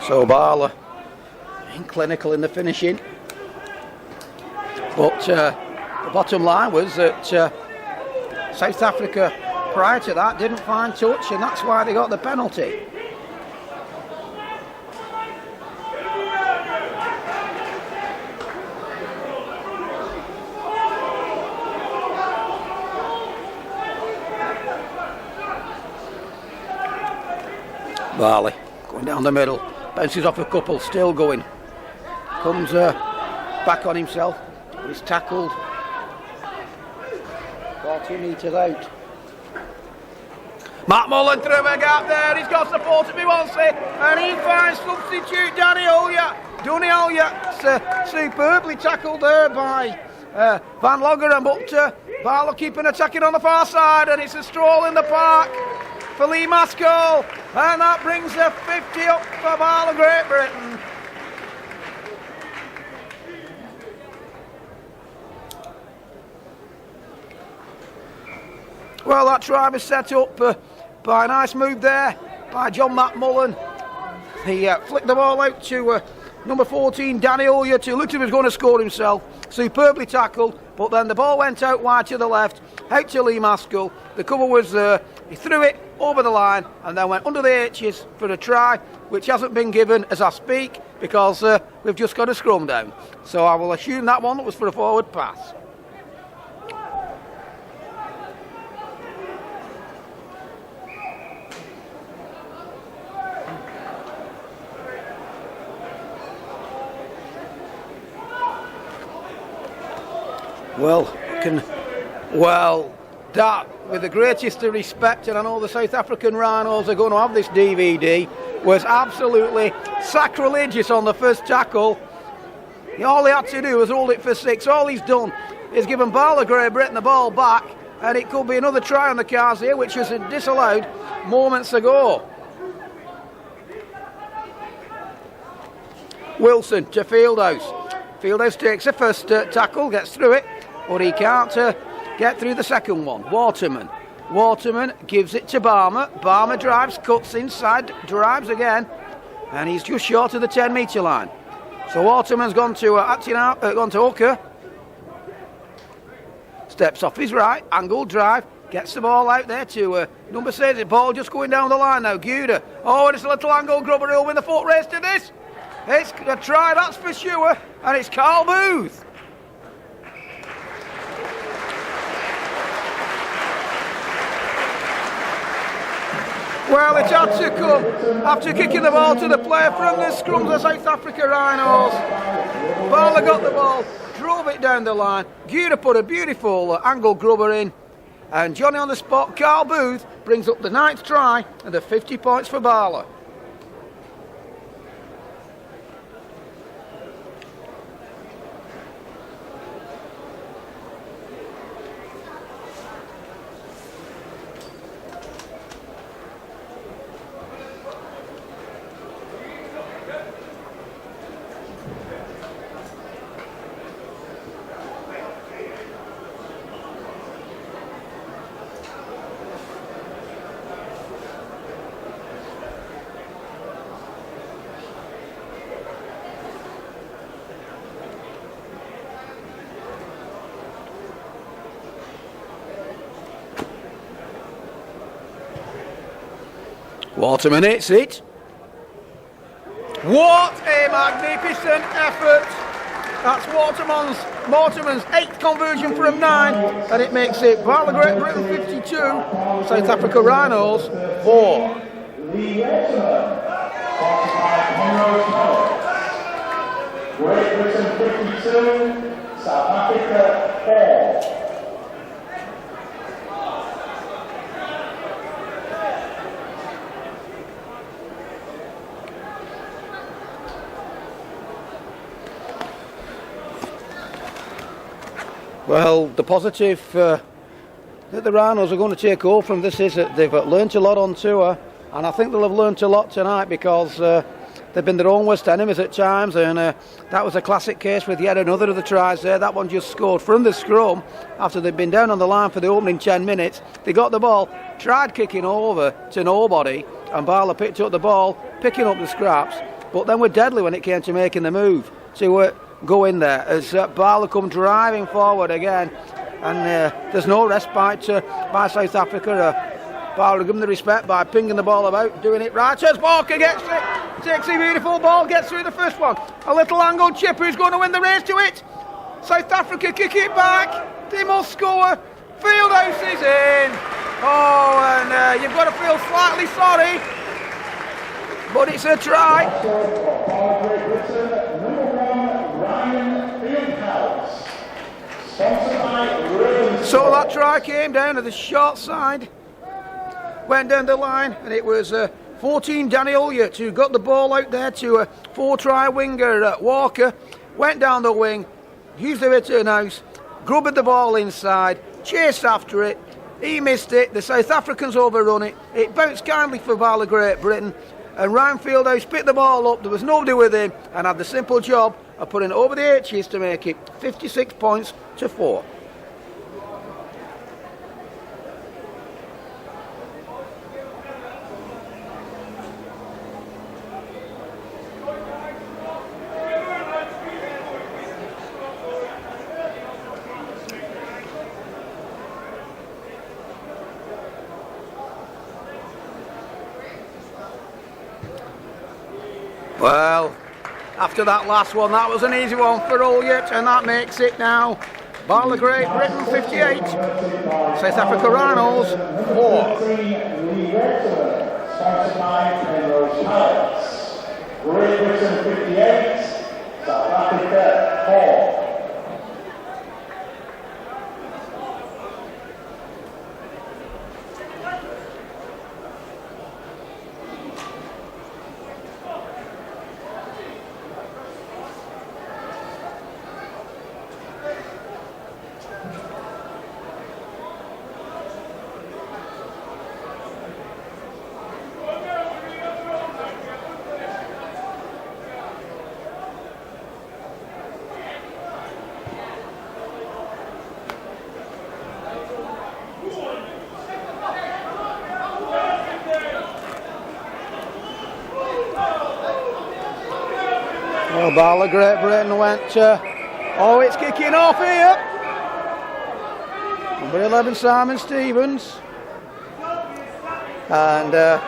So BARLA clinical in the finishing, but the bottom line was that South Africa prior to that didn't find touch, and that's why they got the penalty. BARLA going down the middle. Bounces off a couple, still going. Comes back on himself. He's tackled 40 metres out. Matt Mullen through a gap there. He's got support if he wants it. And he finds substitute Danny Olja. Donny Olja superbly tackled there by Van Logeren. But BARLA keeping attacking on the far side. And it's a stroll in the park for Lee Maskell. And that brings the 50 up for BARLA Great Britain. Well, that try was set up by a nice move there by John Matt Mullen. He flicked the ball out to number 14, Danny Olja, who looked as if he was going to score himself. Superbly tackled, but then the ball went out wide to the left. out to Lee Maskell. The cover was there. He threw it over the line and then went under the H's for a try, which hasn't been given as I speak because we've just got a scrum down. So I will assume that one was for a forward pass. Well, that, with the greatest of respect, and I know the South African Rhinos are going to have this DVD, was absolutely sacrilegious on the first tackle. All he had to do was hold it for 6. All he's done is given BARLA Great Britain the ball back, and it could be another try on the cards here, which was disallowed moments ago. Wilson to Fieldhouse. Fieldhouse takes the first tackle, gets through it, but he can't get through the second one. Waterman gives it to Barmer. Barmer drives, cuts inside, drives again, and he's just short of the 10-metre line. So Waterman's gone to gone to Hooker. Steps off his right, angled drive, gets the ball out there to number 6. The ball just going down the line now. Guda. Oh, and it's a little angle grubber. He'll win the foot race to this. It's a try, that's for sure, and it's Carl Booth. Well, it had to come after kicking the ball to the player from the scrums of South Africa Rhinos. BARLA got the ball, drove it down the line. Guda put a beautiful angle grubber in, and Johnny on the spot, Carl Booth, brings up the 9th try and the 50 points for BARLA. Waterman hits it. What a magnificent effort. That's Waterman's 8th conversion from 9, and it makes it BARLA Great Britain 52, South Africa Rhinos 4. Great Britain 52, South Africa 4. Well, the positive that the Rhinos are going to take over from this is that they've learnt a lot on tour, and I think they'll have learnt a lot tonight because they've been their own worst enemies at times, and that was a classic case with yet another of the tries there. That one just scored from the scrum after they'd been down on the line for the opening 10 minutes. They got the ball, tried kicking over to nobody, and BARLA picked up the ball, picking up the scraps, but then were deadly when it came to making the move to go in there as BARLA come driving forward again, and there's no respite by South Africa. BARLA give them the respect by pinging the ball about, doing it right as Walker gets it, takes a beautiful ball, gets through the first one. A little angled chip, who's going to win the race to it? South Africa kick it back, they must score. Fieldhouse is in. Oh, and you've got to feel slightly sorry, but it's a try. So that try came down to the short side, went down the line, and it was 14 Danny Ulliott who got the ball out there to a 4-try winger Walker, went down the wing, used the return house, grubbed the ball inside, chased after it, he missed it, the South Africans overrun it, it bounced kindly for BARLA Great Britain, and Ryan Fieldhouse picked the ball up, there was nobody with him, and had the simple job of putting it over the H's to make it 56 points to 4. Well, after that last one, that was an easy one for Ulyett, and that makes it now BARLA Great Britain 58, South Africa Rhinos 4. Sponsored by Penrose Pallets. Great Britain 58, South Africa 4. Well, BARLA Great Britain went, oh, it's kicking off here. Number 11, Simon Stevens. And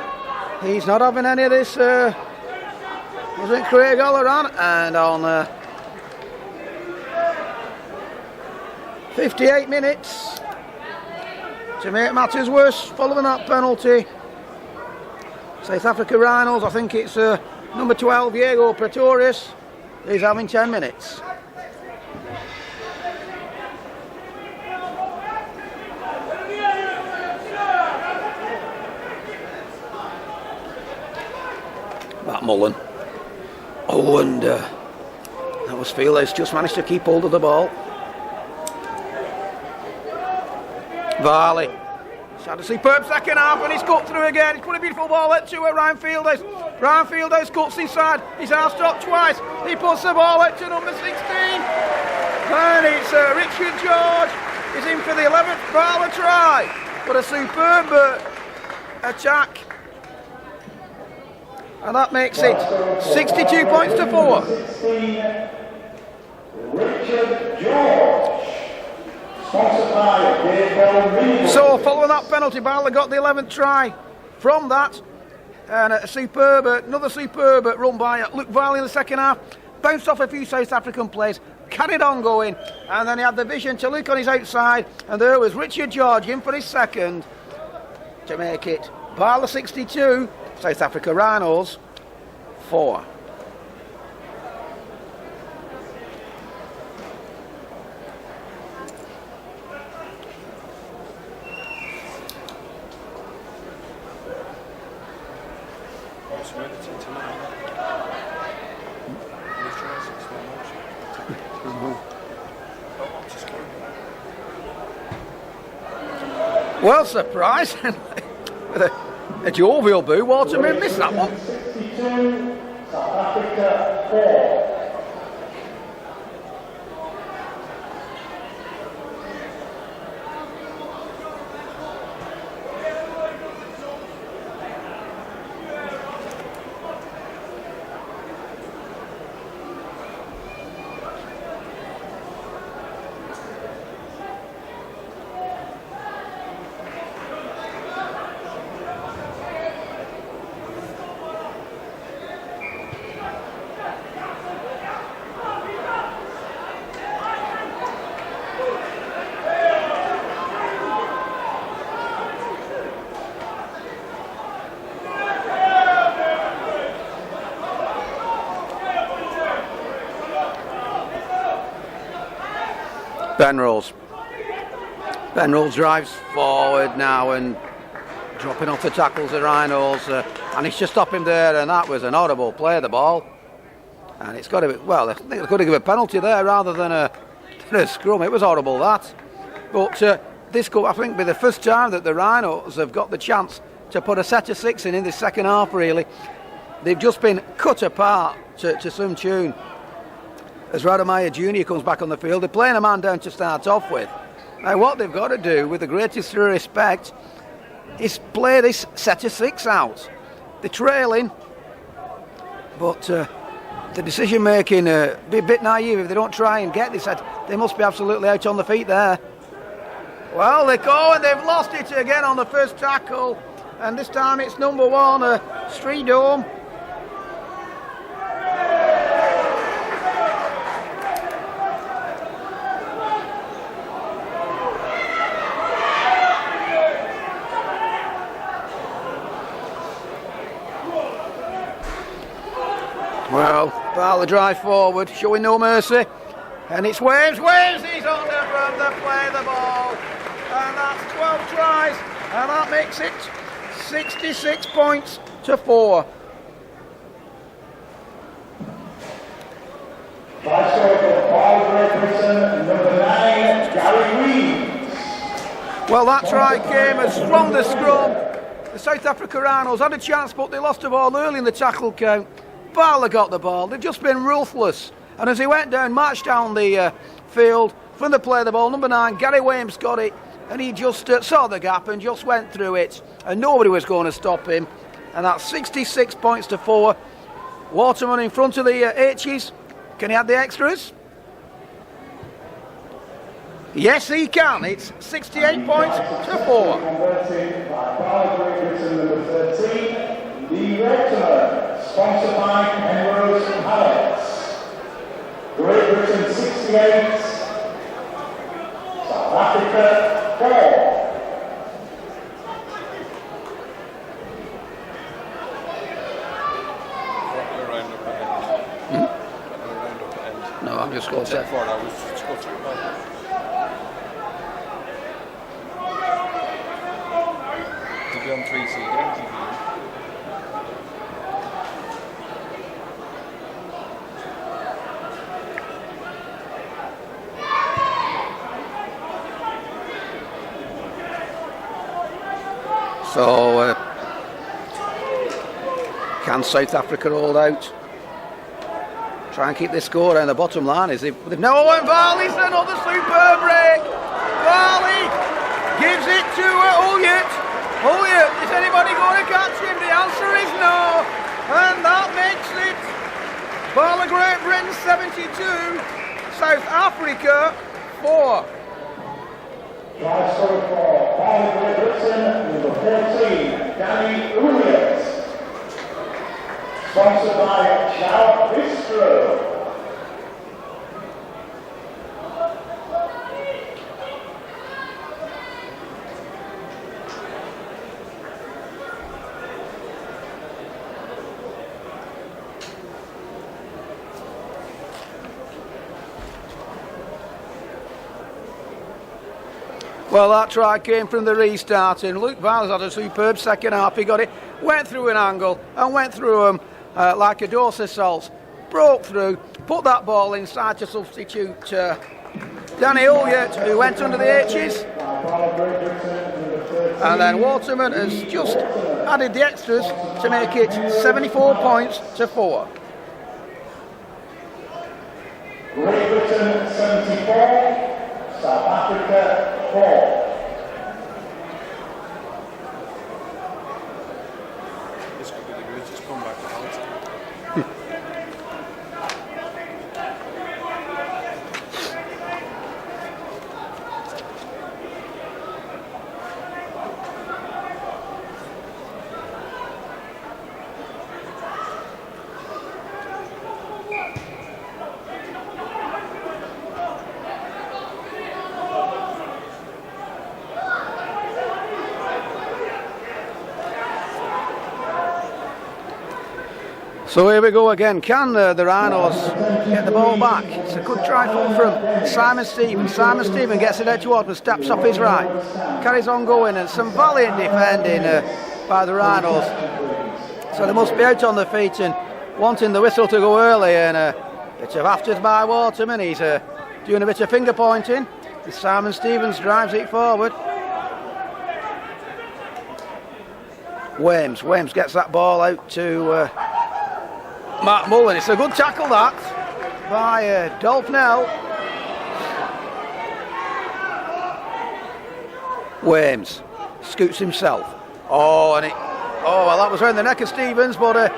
he's not having any of this, wasn't Craig O'Halloran? And on 58 minutes, to make matters worse, following that penalty, South Africa Rhinos, I think it's number 12, Diego Pretorius, he's having 10 minutes. Matt Mullen. Oh, and that was Fieldhouse, just managed to keep hold of the ball. Varley. He's had a superb second half and he's cut through again. He's put a beautiful ball at to Ryan Fieldhouse. Ryan Fieldhouse cuts inside. He's out-stopped twice. He puts the ball at to number 16. And it's Richard George. He's in for the 11th BARLA try. But a superb attack. And that makes it 62 points to 4. 16, Richard George. Sponsored by Dave. So following that penalty, BARLA got the 11th try from that. And another superb run by Luke Varley in the second half. Bounced off a few South African players, carried on going, and then he had the vision to look on his outside, and there was Richard George in for his second to make it BARLA 62, South Africa Rhinos 4. Well, surprisingly, with a jovial boo, Waterman missed that one. 62, South Africa 4. Ben Rolls drives forward now and dropping off the tackles of Rhinos, and he's just stopped him there, and that was an horrible play of the ball. And it's got to be, well, I think they could have given a penalty there rather than a scrum. It was horrible, that. But this could, I think, be the first time that the Rhinos have got the chance to put a set of 6 in this second half, really. They've just been cut apart to some tune. As Rademeyer Jr. comes back on the field, they're playing a man down to start off with. Now what they've got to do, with the greatest respect, is play this set of 6 out. They're trailing, but the decision making be a bit naive if they don't try and get this set. They must be absolutely out on the feet there. Well, they go and they've lost it again on the first tackle, and this time it's number 1, Streedome. Well, BARLA drive forward, showing no mercy. And it's Waves, he's under from the play the ball. And that's 12 tries, and that makes it 66 points to 4. By score for BARLA Great Britain, number 9, Gary Reeves. Well, that try came as from the scrum. The South Africa Rhinos had a chance, but they lost the ball early in the tackle count. BARLA got the ball. They've just been ruthless. And as he went down, marched down the field from the play the ball, number 9, Gary Williams got it, and he just saw the gap and just went through it, and nobody was going to stop him. And that's 66 points to 4. Waterman in front of the H's. Can he add the extras? Yes, he can. It's 68 points to 4. Converted by BARLA Great Britain, number 13, Liosn, sponsored by Penrose Pallets. Great Britain 68, South Africa 4. No, I'm just going to say. To be on 3C again. So, can South Africa hold out? Try and keep this score, and the bottom line is they've no one. Varley's another superb break. Varley gives it to Ulyett. Is anybody going to catch him? The answer is no, and that makes it BARLA Great Britain 72, South Africa 4. Try score for BARLA Great Britain, number 14, Danny Ulyett. Sponsored by Chow Bistro. Well, that try came from the restart, and Luke Varley's had a superb second half. He got it, went through an angle, and went through him like a Dorset Salts. Broke through, put that ball inside to substitute Danny Ulyett, who went under the H's. And then Waterman has just added the extras to make it 74 points to 4. Great Britain 74, South Africa 4. This could be the greatest comeback of all time. So here we go again. Can the Rhinos get the ball back? It's a good try from Simon Stevens. Simon Stevens gets it out towards him, steps off his right, carries on going, and some valiant defending by the Rhinos. So they must be out on their feet and wanting the whistle to go early, and a bit of afters by Waterman. He's doing a bit of finger pointing. Simon Stevens drives it forward. Williams gets that ball out to Mark Mullen. It's a good tackle that by Dolphnell. Williams scoots himself. Well, that was around the neck of Stevens, but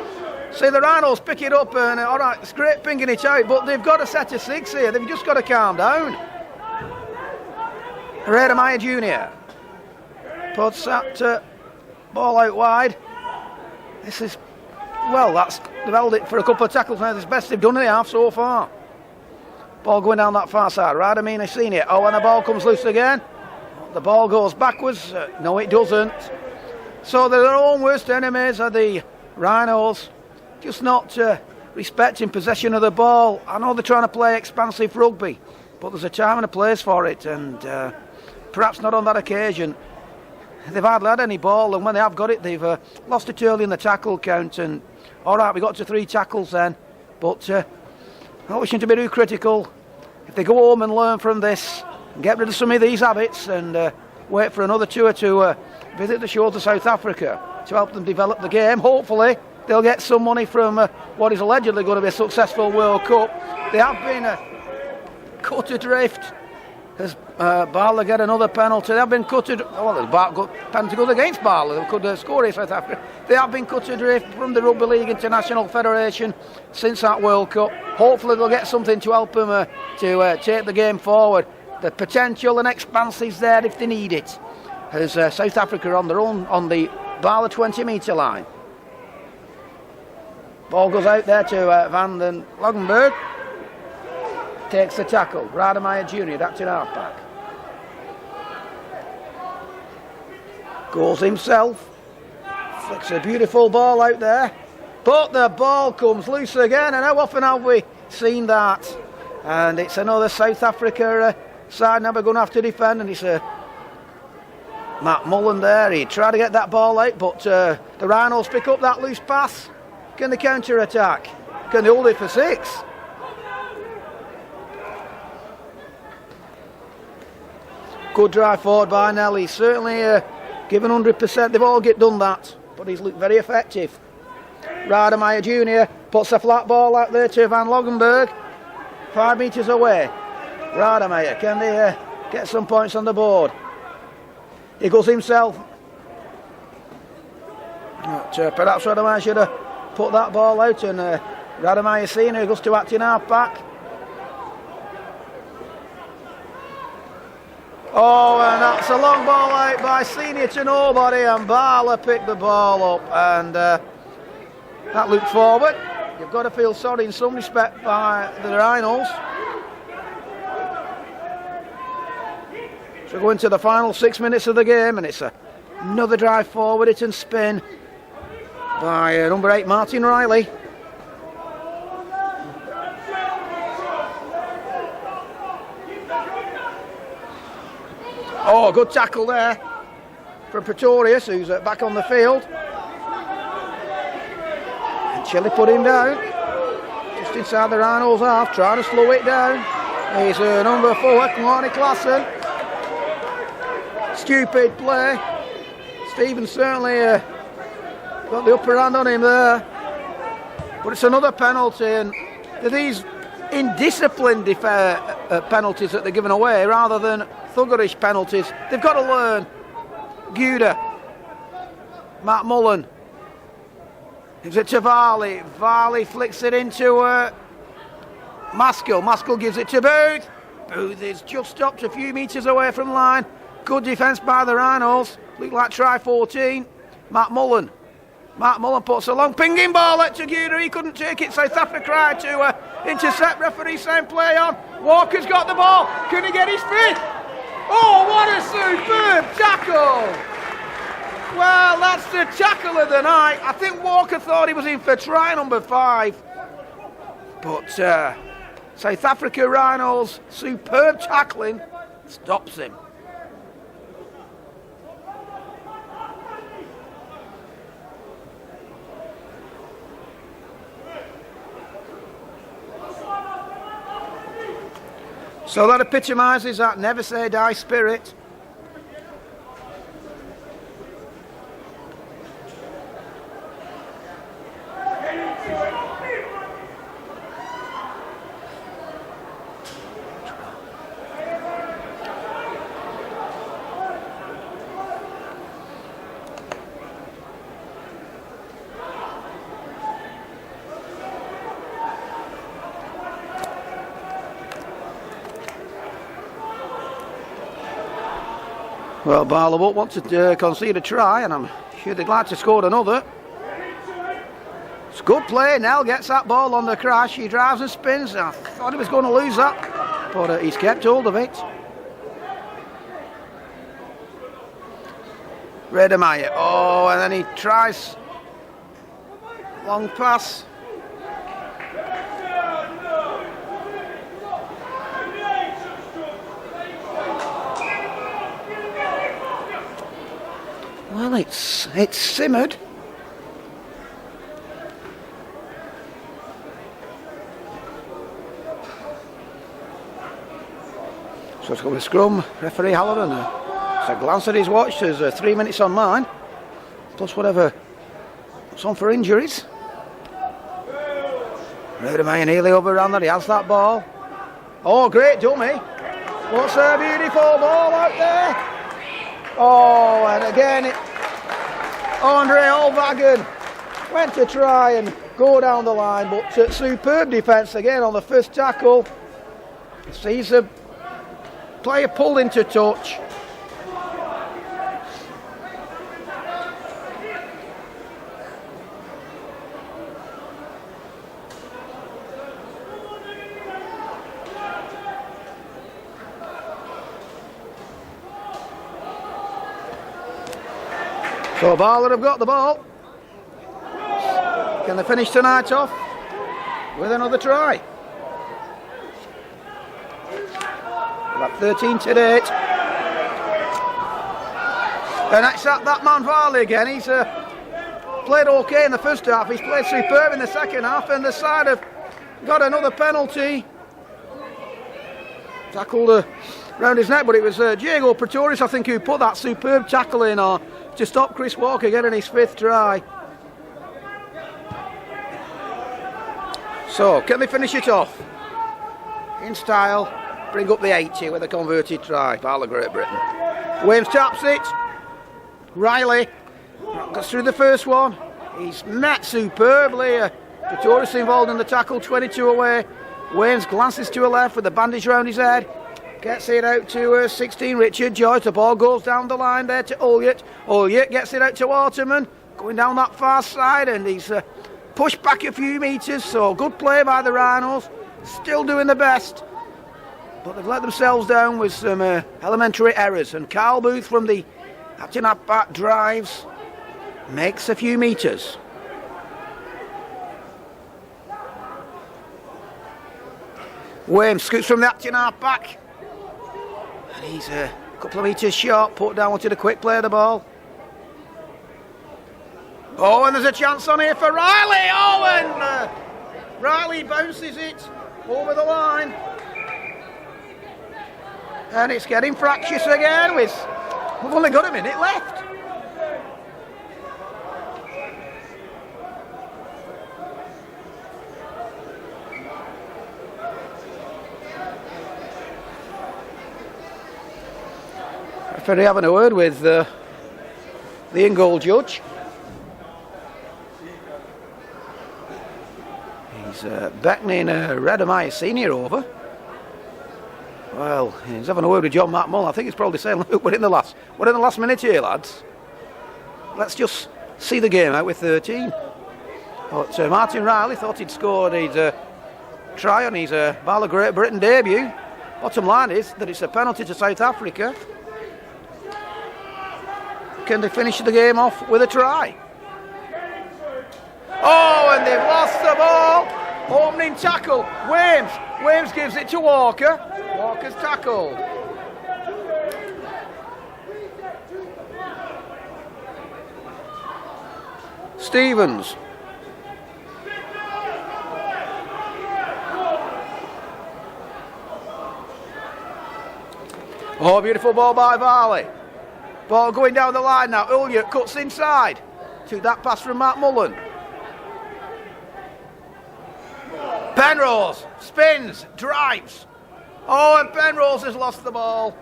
see the Rhinos pick it up, and all right, it's great pinging it out, but they've got a set of 6 here. They've just got to calm down. Herrera Jr. puts that ball out wide. This is, well, they've held it for a couple of tackles now. That's the best they've done in the half so far. Ball going down that far side. Radamine has seen it. And the ball comes loose again. The ball goes backwards. No, it doesn't. So they're their own worst enemies are the Rhinos. Just not respecting possession of the ball. I know they're trying to play expansive rugby, but there's a time and a place for it, and perhaps not on that occasion. They've hardly had any ball, and when they have got it, they've lost it early in the tackle count. And all right, we got to 3 tackles then, but not wishing to be too critical. If they go home and learn from this, and get rid of some of these habits, and wait for another tour to visit the shores of South Africa to help them develop the game, hopefully they'll get some money from what is allegedly going to be a successful World Cup. They have been cut adrift as BARLA get another penalty. They have been cut adrift. Well, there's penalty goes against BARLA. They could score in South Africa. They have been cut adrift from the Rugby League International Federation since that World Cup. Hopefully they'll get something to help them to take the game forward. The potential and expanse is there if they need it. As South Africa on their own on the BARLA 20-metre line. Ball goes out there to Van den Logenberg. Takes the tackle. Rademeyer Jr. acting halfback. Goes himself. Flicks a beautiful ball out there. But the ball comes loose again. And how often have we seen that? And it's another South Africa side now we're going to have to defend. And it's Matt Mullen there. He tried to get that ball out, but the Rhinos pick up that loose pass. Can they counter-attack? Can they hold it for 6? Good drive forward by Nelly. Certainly given 100%. They've all done that, but he's looked very effective. Rademeyer Jr. puts a flat ball out there to Van Logenberg. 5 metres away. Rademeyer, can they get some points on the board? He goes himself. But, perhaps Rademeyer should have put that ball out, and Rademeyer Senior goes to acting half-back. Oh, and that's a long ball out by Senior to nobody, and BARLA picked the ball up, and that looked forward. You've got to feel sorry in some respect by the Rhinos. So go into the final 6 minutes of the game, and it's another drive forward, hit and spin by number 8 Martin Riley. Oh, good tackle there from Pretorius, who's back on the field. And Chile put him down just inside the Rhinos half, trying to slow it down. He's number 4, Kwani Klassen. Stupid play. Stevens certainly got the upper hand on him there. But it's another penalty, and these indisciplined penalties that they're giving away rather than thuggerish penalties. They've got to learn. Guda. Matt Mullen. Gives it to Varley. Varley flicks it into Maskell. Maskell gives it to Booth. Booth is just stopped a few metres away from line. Good defence by the Rhinos. Look like try 14. Matt Mullen. Matt Mullen puts a long pinging ball at Guda. He couldn't take it. South Africa tried to intercept. Referee saying play on. Walker's got the ball. Can he get his feet? Oh, what a superb tackle! Well, that's the tackle of the night. I think Walker thought he was in for try number 5. But South Africa Rhinos' superb tackling stops him. So that epitomises that never say die spirit. Well, BARLA won't want to concede a try, and I'm sure they'd like to score another. It's good play. Nell gets that ball on the crash. He drives and spins. I thought he was going to lose that, but he's kept hold of it. Rademeyer. Oh, and then he tries long pass. Well, it's simmered. So it's got a scrum, referee Halloran. So a glance at his watch, there's 3 minutes on mine, plus whatever what's on for injuries. Rudemayer nearly overran that, he has that ball. Oh, great dummy. What's a beautiful ball out there. Oh, and again, Andre Olvagen went to try and go down the line, but superb defence again on the first tackle. Sees a player pulled into touch. So BARLA have got the ball. Can they finish tonight off with another try? About 13 to 8. And that's that man Varley again. He's played okay in the first half. He's played superb in the second half, and the side have got another penalty. Tackled round his neck, but it was Diego Pretorius, I think, who put that superb tackle in to stop Chris Walker getting his 5th try. So, can they finish it off? In style, bring up the 80 with a converted try. BARLA Great Britain. Williams taps it. Riley gets through the first one. He's met superbly. Pretorius involved in the tackle, 22 away. Williams glances to a left with the bandage round his head. Gets it out to 16, Richard Joyce. The ball goes down the line there to Ulyett. Ulyett gets it out to Waterman. Going down that far side, and he's pushed back a few metres. So good play by the Rhinos. Still doing the best. But they've let themselves down with some elementary errors. And Carl Booth from the acting half-back drives. Makes a few metres. Williams scoots from the acting half-back. And he's a couple of metres short, put down to the quick play of the ball. Oh, and there's a chance on here for Riley. Oh, and Riley bounces it over the line. And it's getting fractious again. We've only got a minute left. Referee having a word with the in-goal judge. He's beckoning Rudemayer Senior over. Well, he's having a word with John McMullen. I think he's probably saying, look, we're in the last minute here, lads. Let's just see the game out with 13. But Martin Riley thought he'd scored his try on his BARLA Great Britain debut. Bottom line is that it's a penalty to South Africa. Can they finish the game off with a try? Oh, and they've lost the ball. Opening tackle. Williams gives it to Walker. Walker's tackled. Stevens. Oh, beautiful ball by Varley. Ball going down the line now. Ulyett cuts inside. Took that pass from McMullen. Penrose spins, drives. Oh, and Penrose has lost the ball.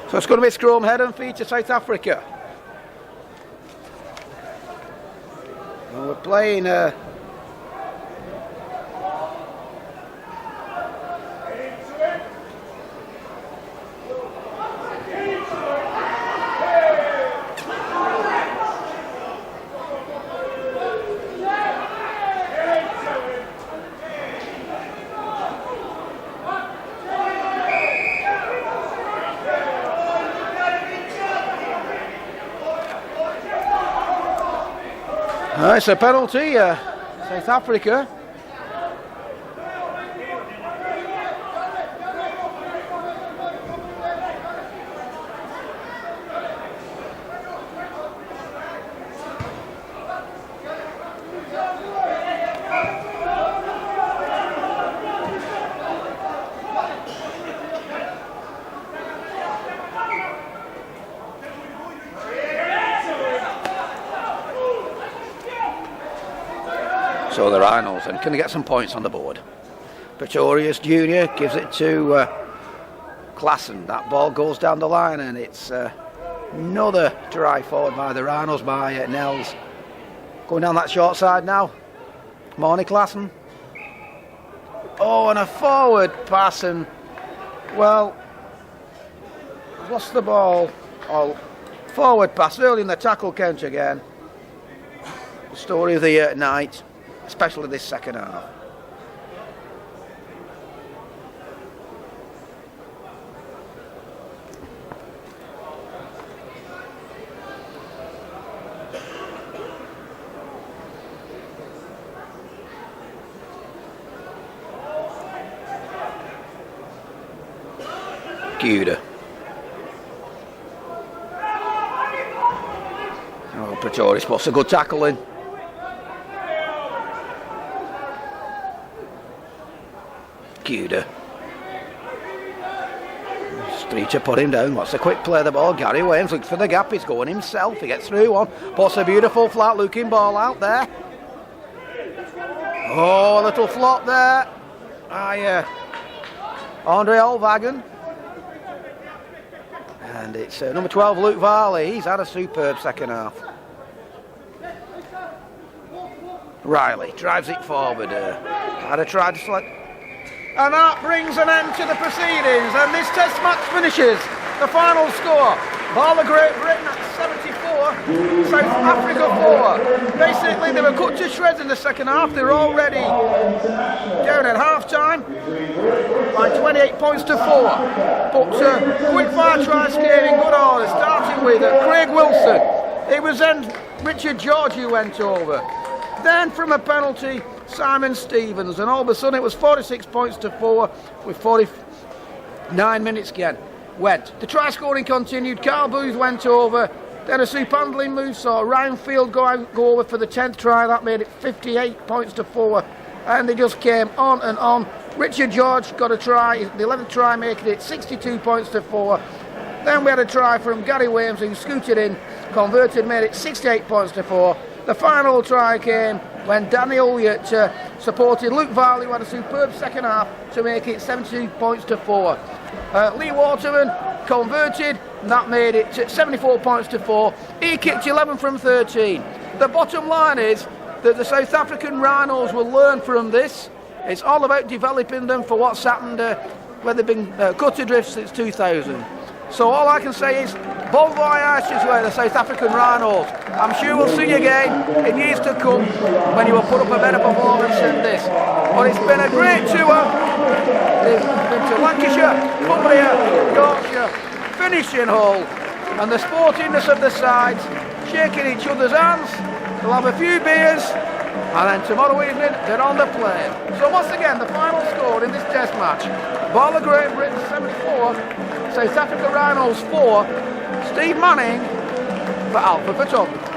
So it's going to be scrum, head and feet to South Africa. And we're playing It's a penalty, South Africa. So the Rhinos, and can they get some points on the board? Pretorius Junior gives it to Liosn. That ball goes down the line, and it's another try forward by the Rhinos by Nels. Going down that short side now. Morning, Liosn. Oh, and a forward pass, and well, lost the ball. Oh, forward pass early in the tackle count again. The story of the night, especially this second half. Guda. Oh, Pretorius puts a good tackle in. Guda. Streeter put him down. What's a quick play of the ball? Gary Williams looks for the gap. He's going himself. He gets through one. Puts a beautiful flat looking ball out there. Oh, a little flop there. Andre Olvagen. And it's number 12, Luke Varley. He's had a superb second half. Riley drives it forward. Had a try to select. And that brings an end to the proceedings. And this test match finishes. The final score. BARLA Great Britain at 74. South Africa 4. Basically, they were cut to shreds in the second half. They were already down at half-time by 28 points to 4. But quick fire tries came in good order, starting with Craig Wilson. It was then Richard George who went over. Then from a penalty, Simon Stevens. And all of a sudden it was 46 points to 4 with 49 minutes again. The try scoring continued. Carl Booth went over. Then a soup handling move saw Ryan Field go over for the 10th try. That made it 58 points to 4. And they just came on and on. Richard George got a try, the 11th try making it 62 points to 4. Then we had a try from Gary Williams who scooted in, converted, made it 68 points to 4. The final try came when Danny Elliott supported Luke Varley, who had a superb second half to make it 72 points to 4. Lee Waterman converted, and that made it 74 points to 4. He kicked 11 from 13. The bottom line is that the South African Rhinos will learn from this. It's all about developing them for what's happened where they've been cut adrift since 2000. So all I can say is, bon voyage to the South African Rhinos. I'm sure we'll see you again in years to come when you will put up a better performance than this. But it's been a great tour. They've been to Lancashire, Cumbria, Yorkshire, finishing Hull, and the sportiness of the sides, shaking each other's hands. They'll have a few beers, and then tomorrow evening they're on the plane. So once again, the final score in this test match: BARLA Great Britain 74, South Africa Rhinos 4. Steve Manning for Alpha Photography.